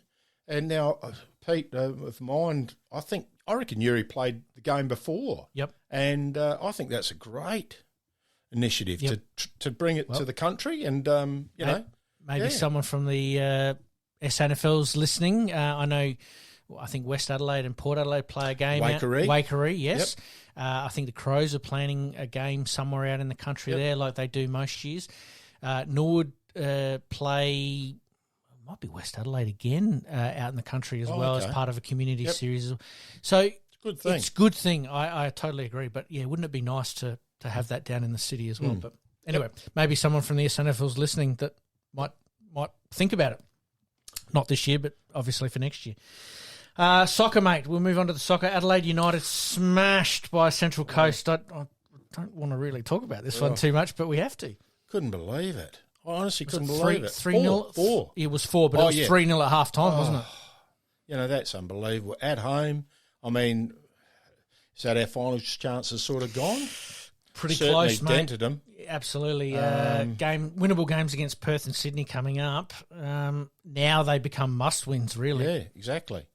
And now, Pete, of mine, I reckon Newry played the game before. Yep. And I think that's a great initiative to bring it to the country. And, you know. Maybe someone from the SANFL's listening. I think West Adelaide and Port Adelaide play a game. Waikerie, yes. Yep. I think the Crows are planning a game somewhere out in the country there like they do most years. Norwood play... might be West Adelaide again out in the country as as part of a community series. So it's a good thing. It's a good thing. I totally agree. But, yeah, wouldn't it be nice to have that down in the city as well? But anyway, maybe someone from the SANFL's listening that might think about it. Not this year, but obviously for next year. Soccer, mate. We'll move on to the soccer. Adelaide United smashed by Central Coast. I don't want to really talk about this one too much, but we have to. Couldn't believe it. I honestly couldn't believe it. 3-0? 4. It was 4, but it was 3-0 at half-time, wasn't it? You know, that's unbelievable. At home, I mean, is that our final chances sort of gone? Pretty Certainly close, mate. dented them. Absolutely. Winnable games against Perth and Sydney coming up. Now they become must-wins, really. Yeah, exactly.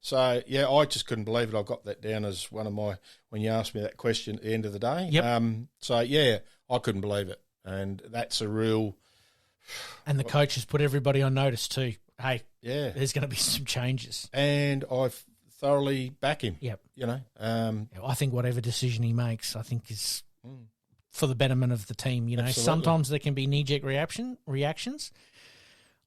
So, yeah, I just couldn't believe it. I got that down as one of my, when you asked me that question at the end of the day. Yep. So, yeah, I couldn't believe it. And that's a real... And the coach has put everybody on notice too. Hey, there's going to be some changes. And I thoroughly back him. Yep. You know? I think whatever decision he makes, I think is for the betterment of the team. You know, sometimes there can be knee-jerk reactions.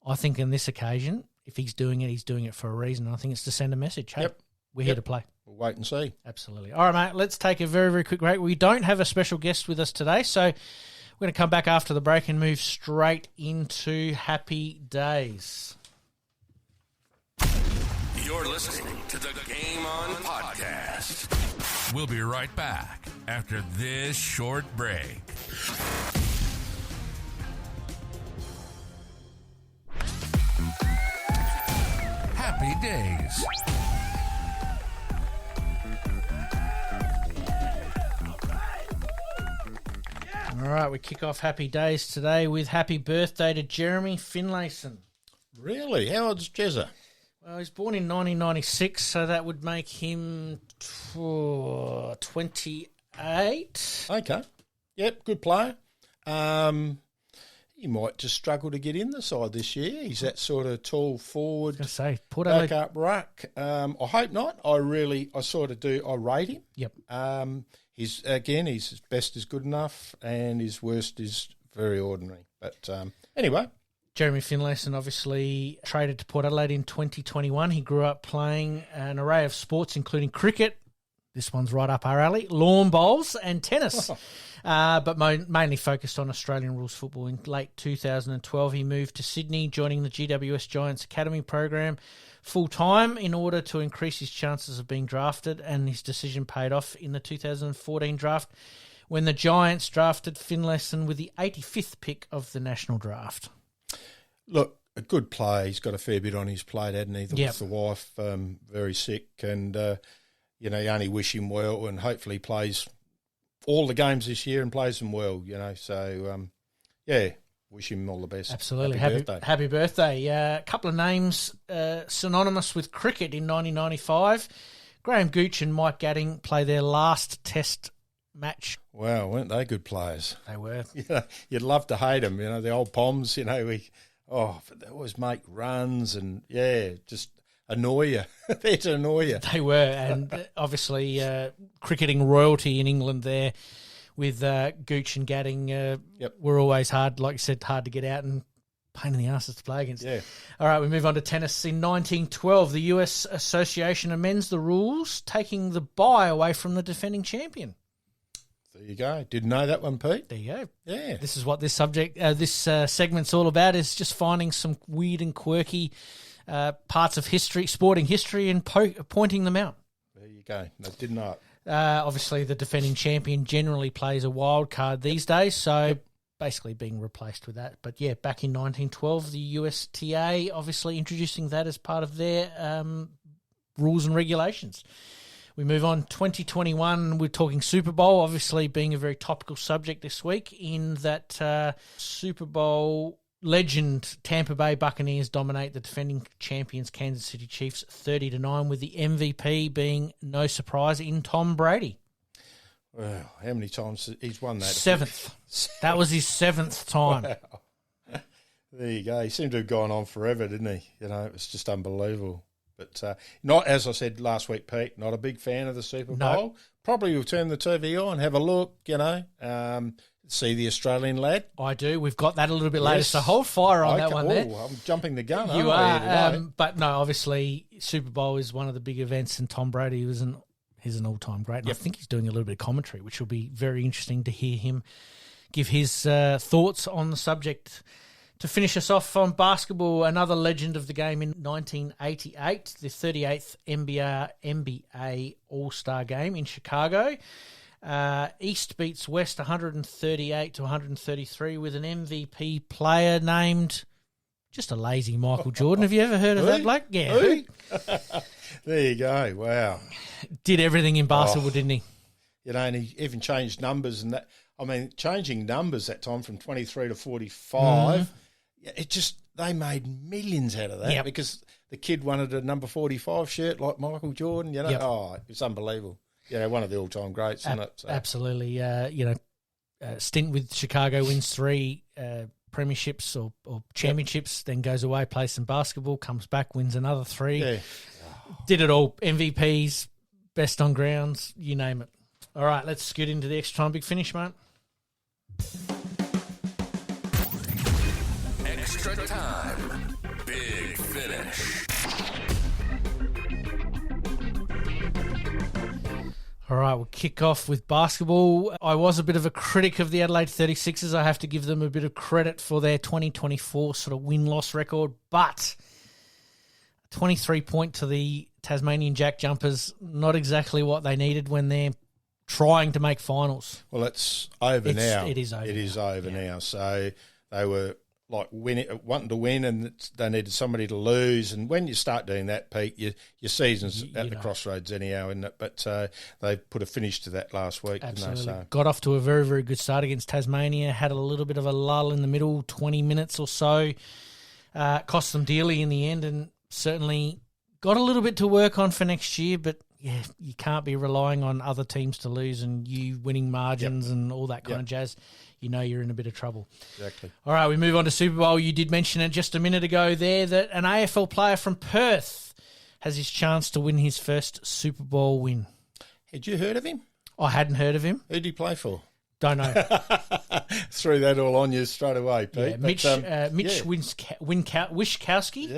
I think in this occasion, if he's doing it for a reason. I think it's to send a message. Hey, we're here to play. We'll wait and see. Absolutely. All right, mate, let's take a very, very quick break. We don't have a special guest with us today, so we're going to come back after the break and move straight into Happy Days. You're listening to the Game On podcast. We'll be right back after this short break. Happy Days. All right, we kick off Happy Days today with happy birthday to Jeremy Finlayson. Really? How old's Jezza? Well, he's born in 1996, so that would make him 28. Okay. Yep, good player. He might just struggle to get in the side this year. He's that sort of tall forward, back up ruck. I hope not. I sort of do. I rate him. Yep. His best is good enough, and his worst is very ordinary. But anyway. Jeremy Finlayson obviously traded to Port Adelaide in 2021. He grew up playing an array of sports, including cricket. This one's right up our alley. Lawn bowls and tennis. But mainly focused on Australian rules football. In late 2012, he moved to Sydney, joining the GWS Giants Academy program full-time in order to increase his chances of being drafted, and his decision paid off in the 2014 draft when the Giants drafted Finlayson with the 85th pick of the national draft. Look, a good player. He's got a fair bit on his plate, hasn't he? With the wife very sick, and you only wish him well, and hopefully plays all the games this year and plays them well. So wish him all the best. Absolutely, happy birthday. A couple of names synonymous with cricket in 1995. Graham Gooch and Mike Gadding play their last Test match. Wow, weren't they good players? They were. You'd love to hate them. The old Poms. But they always make runs and, just annoy you. They're to annoy you. They were, and obviously cricketing royalty in England there with Gooch and Gadding were always hard, like you said, hard to get out and pain in the asses to play against. Yeah. All right, we move on to tennis. In 1912, the US Association amends the rules, taking the bye away from the defending champion. There you go. Didn't know that one, Pete. There you go. Yeah. This is what this segment's all about, is just finding some weird and quirky parts of history, sporting history, and pointing them out. There you go. I didn't know it. Obviously, the defending champion generally plays a wild card these days, so basically being replaced with that. But yeah, back in 1912, the USTA obviously introducing that as part of their rules and regulations. We move on. 2021, we're talking Super Bowl, obviously being a very topical subject this week, in that Super Bowl legend Tampa Bay Buccaneers dominate the defending champions Kansas City Chiefs 30-9, with the MVP being, no surprise, in Tom Brady. Well, how many times he's won that? 7th. That was his 7th time. Wow. There you go. He seemed to have gone on forever, didn't he? You know, it was just unbelievable. But not, as I said last week, Pete, not a big fan of the Super Bowl. No. Probably will turn the TV on, have a look, you know, see the Australian lad. I do. We've got that a little bit later, so hold fire on that one there. I'm jumping the gun. You aren't I, are. But no, obviously, Super Bowl is one of the big events, and Tom Brady he's an all-time great. And I think he's doing a little bit of commentary, which will be very interesting to hear him give his thoughts on the subject. To finish us off on basketball, another legend of the game in 1988, the 38th NBA All-Star Game in Chicago. East beats West 138-133 with an MVP player named just a lazy Michael Jordan. Have you ever heard of that bloke? Yeah. Who? There you go. Wow. Did everything in basketball, didn't he? You know, and he even changed numbers and that. I mean, changing numbers that time from 23 to 45, it just, they made millions out of that because the kid wanted a number 45 shirt like Michael Jordan, you know. Oh, it was unbelievable. You know, one of the all-time greats, isn't it? So. Absolutely. Stint with Chicago, wins 3 premierships or championships, then goes away, plays some basketball, comes back, wins another 3. Yeah. Did it all. MVPs, best on grounds, you name it. All right, let's scoot into the extra time big finish, mate. Extra time, big finish. All right, we'll kick off with basketball. I was a bit of a critic of the Adelaide 36ers. I have to give them a bit of credit for their 2024 sort of win-loss record, but 23-point to the Tasmanian Jack Jumpers, not exactly what they needed when they're trying to make finals. Well, it's over now. It is over. It is over now. So they were like wanting to win, and they needed somebody to lose. And when you start doing that, Pete, your season's at the crossroads anyhow, isn't it? But they put a finish to that last week. Absolutely. Didn't they? So. Got off to a very, very good start against Tasmania. Had a little bit of a lull in the middle, 20 minutes or so. Cost them dearly in the end, and certainly got a little bit to work on for next year. But yeah, you can't be relying on other teams to lose and you winning margins and all that kind of jazz. You know you're in a bit of trouble. Exactly. All right, we move on to Super Bowl. You did mention it just a minute ago there that an AFL player from Perth has his chance to win his first Super Bowl win. Had you heard of him? I hadn't heard of him. Who did he play for? Don't know. Threw that all on you straight away, Pete. Yeah, Mitch Wischkowski.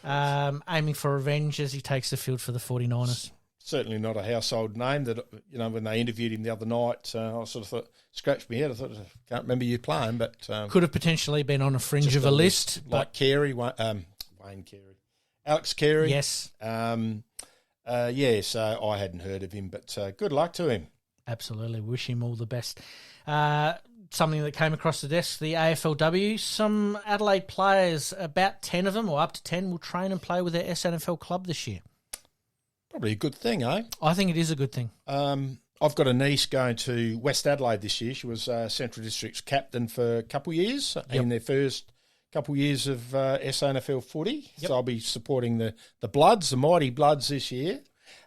Yeah. Aiming for revenge as he takes the field for the 49ers. Certainly not a household name that, you know, when they interviewed him the other night, I sort of thought, scratched my head. I thought, I can't remember you playing, but... could have potentially been on a fringe of a list. Like Carey, Wayne Carey. Alex Carey. Yes. So I hadn't heard of him, but good luck to him. Absolutely. Wish him all the best. Something that came across the desk, the AFLW, some Adelaide players, about 10 of them, or up to 10, will train and play with their SANFL club this year. Probably a good thing, eh? I think it is a good thing. I've got a niece going to West Adelaide this year. She was Central District's captain for a couple of years in their first couple of years of SANFL footy. Yep. So I'll be supporting the Bloods, the mighty Bloods this year.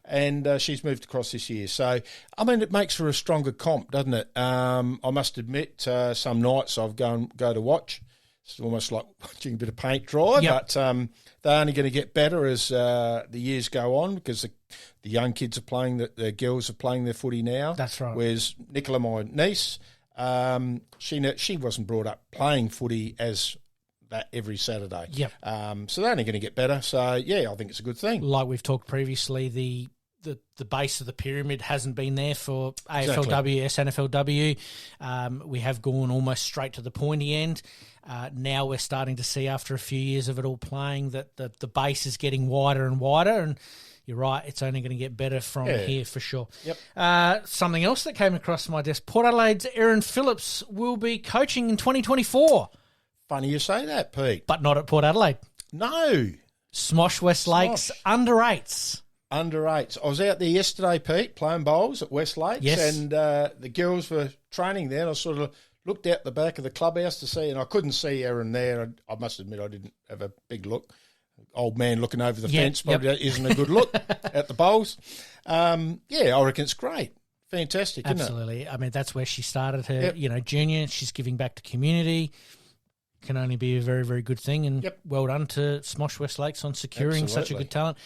And she's moved across this year. So, I mean, it makes for a stronger comp, doesn't it? I must admit, some nights I've go to watch. It's almost like watching a bit of paint dry, but they're only going to get better as the years go on because the young kids are playing, the girls are playing their footy now. That's right. Whereas Nicola, my niece, she wasn't brought up playing footy as that every Saturday. Yep. So they're only going to get better. So, yeah, I think it's a good thing. Like we've talked previously, the base of the pyramid hasn't been there for AFLW, SANFLW. We have gone almost straight to the pointy end. Now we're starting to see, after a few years of it all playing, that the base is getting wider and wider. And, you're right, it's only going to get better from here for sure. Yep. Something else that came across my desk, Port Adelaide's Aaron Phillips will be coaching in 2024. Funny you say that, Pete. But not at Port Adelaide. No. Smosh Westlakes under 8s. Under 8s. I was out there yesterday, Pete, playing bowls at Westlakes, Yes. and the girls were training there, and I sort of looked out the back of the clubhouse to see, and I couldn't see Aaron there. I must admit I didn't have a big look. Old man looking over the fence probably isn't a good look at the bowls. I reckon it's great. Fantastic, isn't it? Absolutely. I mean, that's where she started her, junior. She's giving back to community. Can only be a very, very good thing. And well done to Smosh Westlakes on securing such a good talent.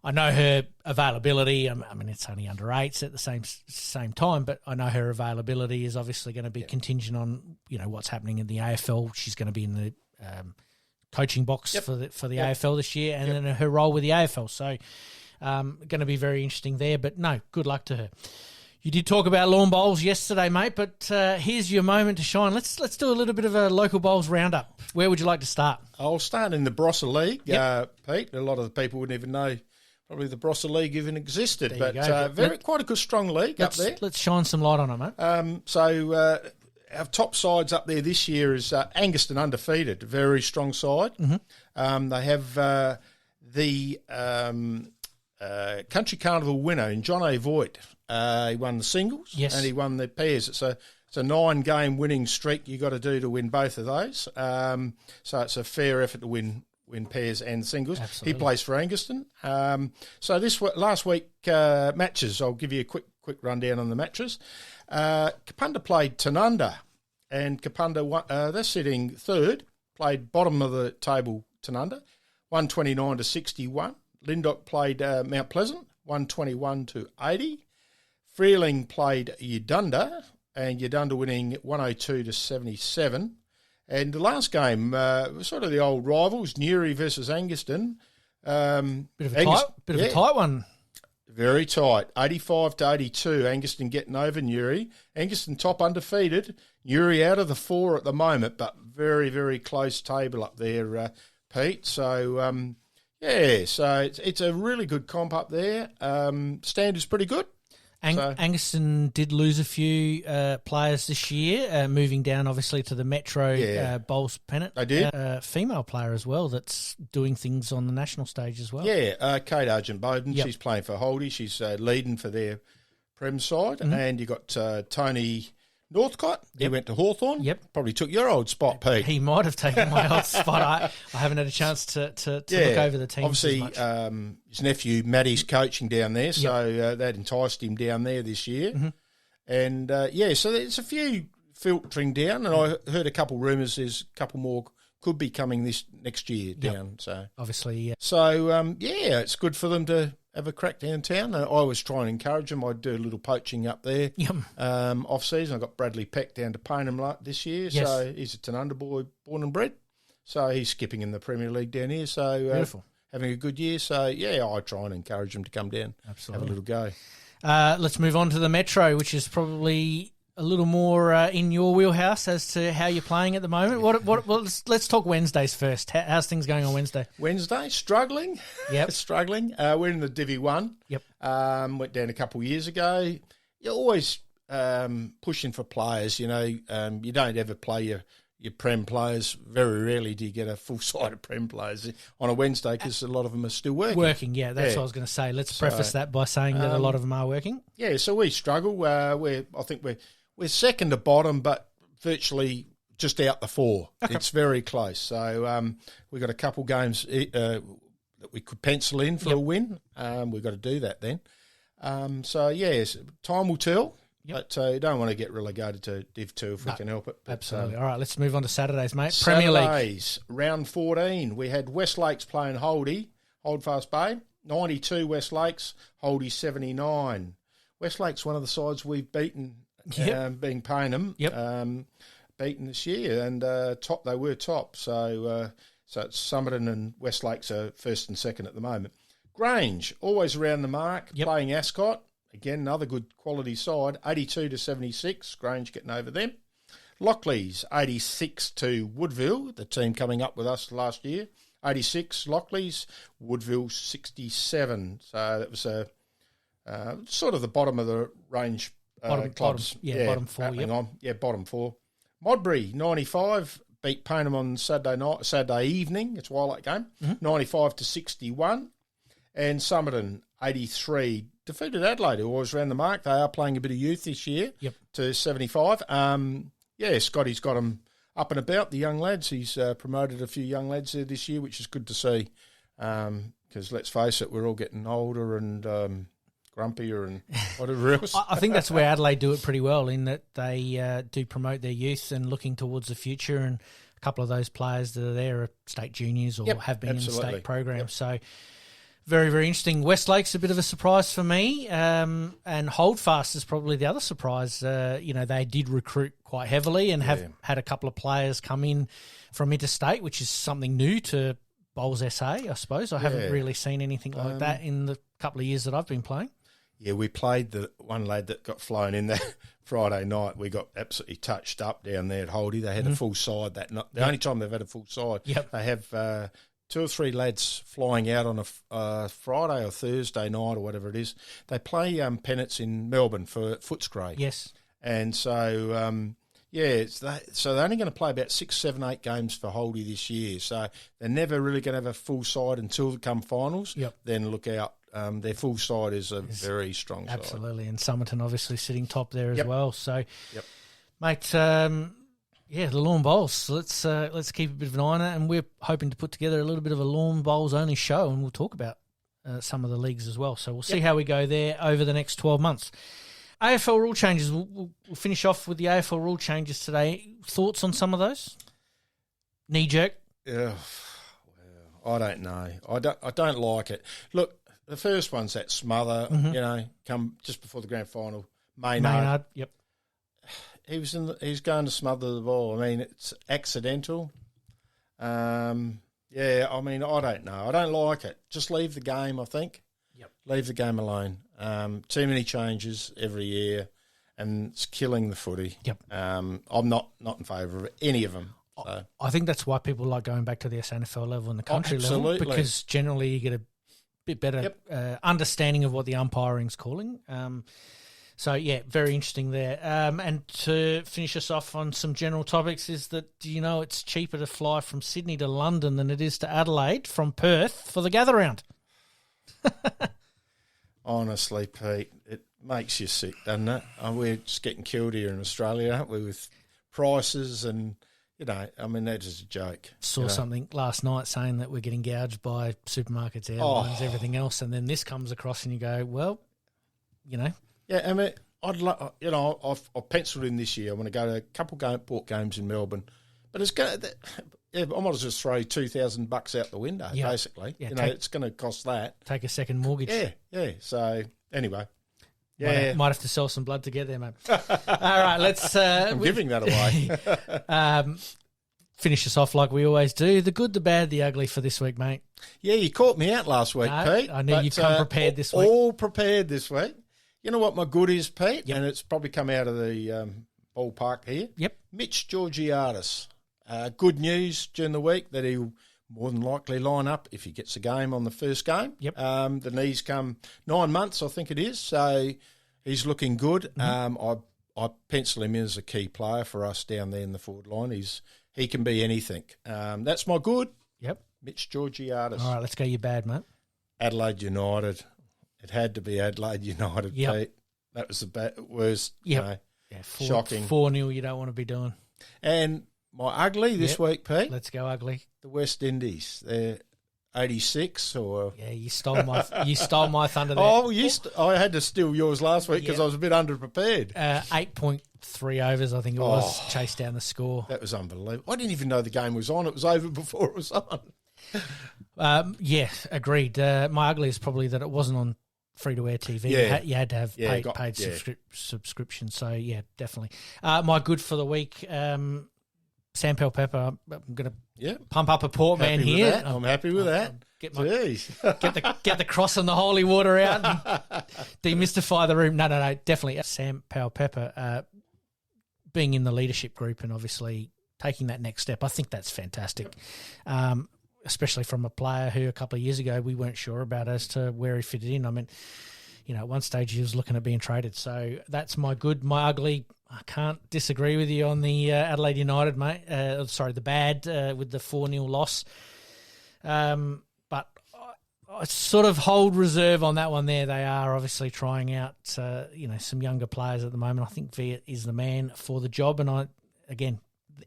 I know her availability. I mean, it's only under 8s at the same time, but I know her availability is obviously going to be contingent on what's happening in the AFL. She's going to be in the coaching box for the AFL this year, and then her role with the AFL. So, going to be very interesting there. But no, good luck to her. You did talk about lawn bowls yesterday, mate, but here's your moment to shine. Let's do a little bit of a local bowls roundup. Where would you like to start? I'll start in the Barossa League, Pete. A lot of the people wouldn't even know probably the Barossa League even existed, but quite a good strong league up there. Let's shine some light on it, mate. Our top sides up there this year is Angaston undefeated, a very strong side. Mm-hmm. They have the Country Carnival winner in John A. Voigt. He won the singles and he won the pairs. It's a 9-game winning streak you got to do to win both of those. So it's a fair effort to win pairs and singles. Absolutely. He plays for Angaston. So this last week matches, I'll give you a quick rundown on the matches. Kapunda played Tanunda, and Kapunda, they're sitting third, played bottom of the table Tanunda, 129 to 61. Lindok played Mount Pleasant, 121 to 80. Freeling played Yadunda, and Yadunda winning 102 to 77. And the last game was sort of the old rivals, Newry versus Angaston. Bit of a tight one. Very tight, 85 to 82. Angaston getting over Newry. Angaston top undefeated. Newry out of the 4 at the moment, but very, very close table up there, Pete. So, so it's a really good comp up there. Standard's pretty good. Angaston did lose a few players this year, moving down obviously to the Metro Bowls pennant. They did. Female player as well that's doing things on the national stage as well. Yeah, Kate Argent-Bowden, she's playing for Holdie. She's leading for their Prem side. Mm-hmm. And you got Tony Northcott. He went to Hawthorn. Yep. Probably took your old spot, Pete. He might have taken my old spot. I haven't had a chance to look over the teams. Obviously, as much. His nephew Matty's coaching down there, so that enticed him down there this year. Mm-hmm. And so there's a few filtering down, and I heard a couple rumours. There's a couple more could be coming this next year down. So obviously, it's good for them to have a crack downtown. I always try and encourage them. I do a little poaching up there. Off season, I got Bradley Peck down to Paynham this year. Yes. So he's a Tanunda boy, born and bred. So he's skipping in the Premier League down here. So beautiful, having a good year. So I try and encourage them to come down. Absolutely, have a little go. Let's move on to the Metro, which is probably a little more in your wheelhouse as to how you're playing at the moment. Let's talk Wednesdays first. How's things going on Wednesday? Wednesday, struggling. Yep. Struggling. We're in the Divi 1. Yep. Went down a couple of years ago. You're always pushing for players, you don't ever play your Prem players. Very rarely do you get a full side of Prem players on a Wednesday because a lot of them are still working. That's what I was going to say. Let's preface that by saying that a lot of them are working. Yeah, so we struggle. I think we're second to bottom, but virtually just out the 4. Okay. It's very close. So we've got a couple games that we could pencil in for a win. We've got to do that then. Time will tell. Yep. But you don't want to get relegated to Div 2 if we can help it. But, absolutely. All right, let's move on to Saturdays, mate. Premier League. Round 14. We had Westlakes playing Holdfast Bay. 92 Westlakes, Holdie 79. Westlakes, one of the sides we've beaten, being Paynham, beaten this year, and they were top. So it's Somerton and Westlakes are first and second at the moment. Grange, always around the mark, playing Ascot. Again, another good quality side, 82 to 76. Grange getting over them. Lockleys, 86 to Woodville, the team coming up with us last year, 86, Lockley's, Woodville 67. So that was sort of the bottom of the range clubs. Bottom four. Hang on. Yeah, bottom four. Modbury 95 beat Paynham on Saturday evening. It's a Twilight game, 95 to 61, and Somerton 83 defeated Adelaide, who was around the mark. They are playing a bit of youth this year. To 75. Scotty's got them up and about, the young lads. He's promoted a few young lads there this year, which is good to see. Because let's face it, we're all getting older and grumpier and whatever else. I think that's where Adelaide do it pretty well, in that they do promote their youth and looking towards the future. And a couple of those players that are there are state juniors or have been in the state program. So very, very interesting. Westlake's a bit of a surprise for me, and Holdfast is probably the other surprise. They did recruit quite heavily and have had a couple of players come in from interstate, which is something new to Bowls SA, I suppose. I haven't really seen anything like that in the couple of years that I've been playing. Yeah, we played the one lad that got flown in that Friday night. We got absolutely touched up down there at Holdy. They had a full side that night. The only time they've had a full side. They have 2 or 3 lads flying out on a Friday or Thursday night or whatever it is. They play Pennants in Melbourne for Footscray. Yes. And so, so they're only going to play about 6, 7, 8 games for Holdy this year. So they're never really going to have a full side until they come finals. Then look out. Their full side is a very strong side. Absolutely. And Somerton obviously sitting top there as well. So, mate, the Lawn Bowls. Let's keep a bit of an eye on it, and we're hoping to put together a little bit of a Lawn Bowls only show, and we'll talk about some of the leagues as well. So we'll see how we go there over the next 12 months. AFL rule changes. We'll finish off with the AFL rule changes today. Thoughts on some of those? Knee jerk. Yeah, well, I don't know. I don't like it. Look, the first one's that smother. Come just before the grand final. Maynard. Yep. He's going to smother the ball. I mean, it's accidental. I mean, I don't know. I don't like it. Just leave the game, I think. Leave the game alone. Too many changes every year, and it's killing the footy. I'm not in favour of any of them. So. I think that's why people like going back to the SANFL level and the country level, because generally you get a bit better understanding of what the umpiring's calling. Very interesting there. And to finish us off on some general topics is that, do you know it's cheaper to fly from Sydney to London than it is to Adelaide from Perth for the gather round? Honestly, Pete, it makes you sick, doesn't it? We're just getting killed here in Australia, aren't we, with prices and, that is a joke. Saw something last night saying that we're getting gouged by supermarkets, airlines, everything else, and then this comes across and you go, well, Yeah, I mean, I've penciled in this year. I want to go to a couple port games in Melbourne, but it's going to. I might as well throw $2,000 out the window. Basically, it's going to cost that. Take a second mortgage. Yeah. So anyway, might have to sell some blood to get there, mate. All right, let's. I'm giving that away. Finish us off like we always do. The good, the bad, the ugly for this week, mate. Yeah, you caught me out last week, Pete. I knew you'd come prepared this week. All prepared this week. You know what my good is, Pete? And it's probably come out of the ballpark here. Mitch Georgiadis. Good news during the week that he'll more than likely line up if he gets a game on the first game. The knees come 9 months, I think it is, so he's looking good. I pencil him in as a key player for us down there in the forward line. He can be anything. That's my good. Mitch Georgiadis. All right, let's go your bad, mate. Adelaide United. It had to be Adelaide United, Pete. That was the worst. Shocking. 4-0 you don't want to be doing. And my ugly this week, Pete. Let's go ugly. The West Indies. They're 86 or... Yeah, you stole my thunder there. Oh, I had to steal yours last week because I was a bit underprepared. 8.3 overs, I think it was, chased down the score. That was unbelievable. I didn't even know the game was on. It was over before it was on. Agreed. My ugly is probably that it wasn't on free-to-air TV. You had to have paid subscription. So, definitely. My good for the week, SANFL Pepper. I'm going to pump up a port man here. I'm happy with that. Get the cross and the holy water out and demystify the room. No, definitely. SANFL Pepper being in the leadership group and obviously taking that next step. I think that's fantastic. especially from a player who a couple of years ago we weren't sure about as to where he fitted in. I mean, at one stage he was looking at being traded. So that's my good. My ugly, I can't disagree with you on the Adelaide United, mate. The bad with the 4-0 loss. But I sort of hold reserve on that one there. They are obviously trying out, some younger players at the moment. I think Viet is the man for the job. And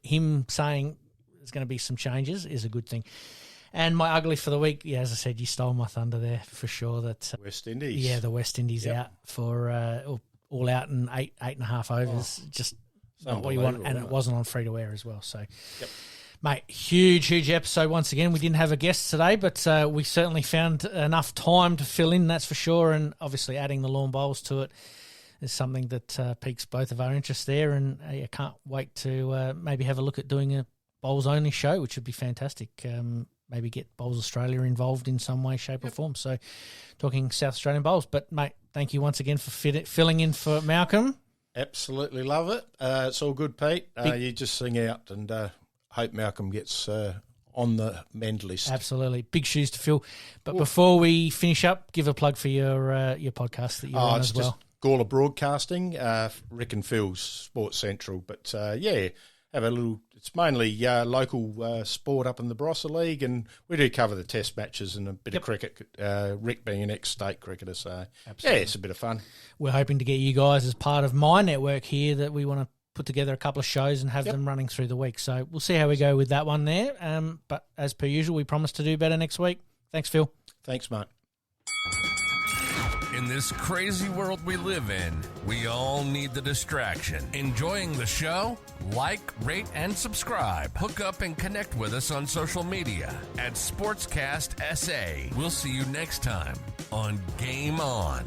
him saying there's going to be some changes is a good thing. And my ugly for the week, as I said, you stole my thunder there for sure. That West Indies. Yeah, the West Indies out for all out in 8.5 overs. Just not what you want. And it wasn't on free to air as well. So, mate, huge episode once again. We didn't have a guest today, but we certainly found enough time to fill in, that's for sure. And obviously adding the lawn bowls to it is something that piques both of our interests there. And I can't wait to maybe have a look at doing a bowls-only show, which would be fantastic. Maybe get Bowls Australia involved in some way, shape or form. So talking South Australian bowls. But, mate, thank you once again for filling in for Malcolm. Absolutely love it. It's all good, Pete. You just sing out and hope Malcolm gets on the mend list. Absolutely. Big shoes to fill. But before we finish up, give a plug for your podcast that you're on as well. Just Gawler Broadcasting, Rick and Phil's Sports Central. But, have a little. It's mainly local sport up in the Barossa League, and we do cover the test matches and a bit of cricket. Rick being an ex-state cricketer, so it's a bit of fun. We're hoping to get you guys as part of my network here that we want to put together a couple of shows and have them running through the week. So we'll see how we go with that one there. But as per usual, we promise to do better next week. Thanks, Phil. Thanks, mate. In this crazy world we live in, we all need the distraction. Enjoying the show? Like, rate, and subscribe. Hook up and connect with us on social media at Sportscast SA. We'll see you next time on Game On.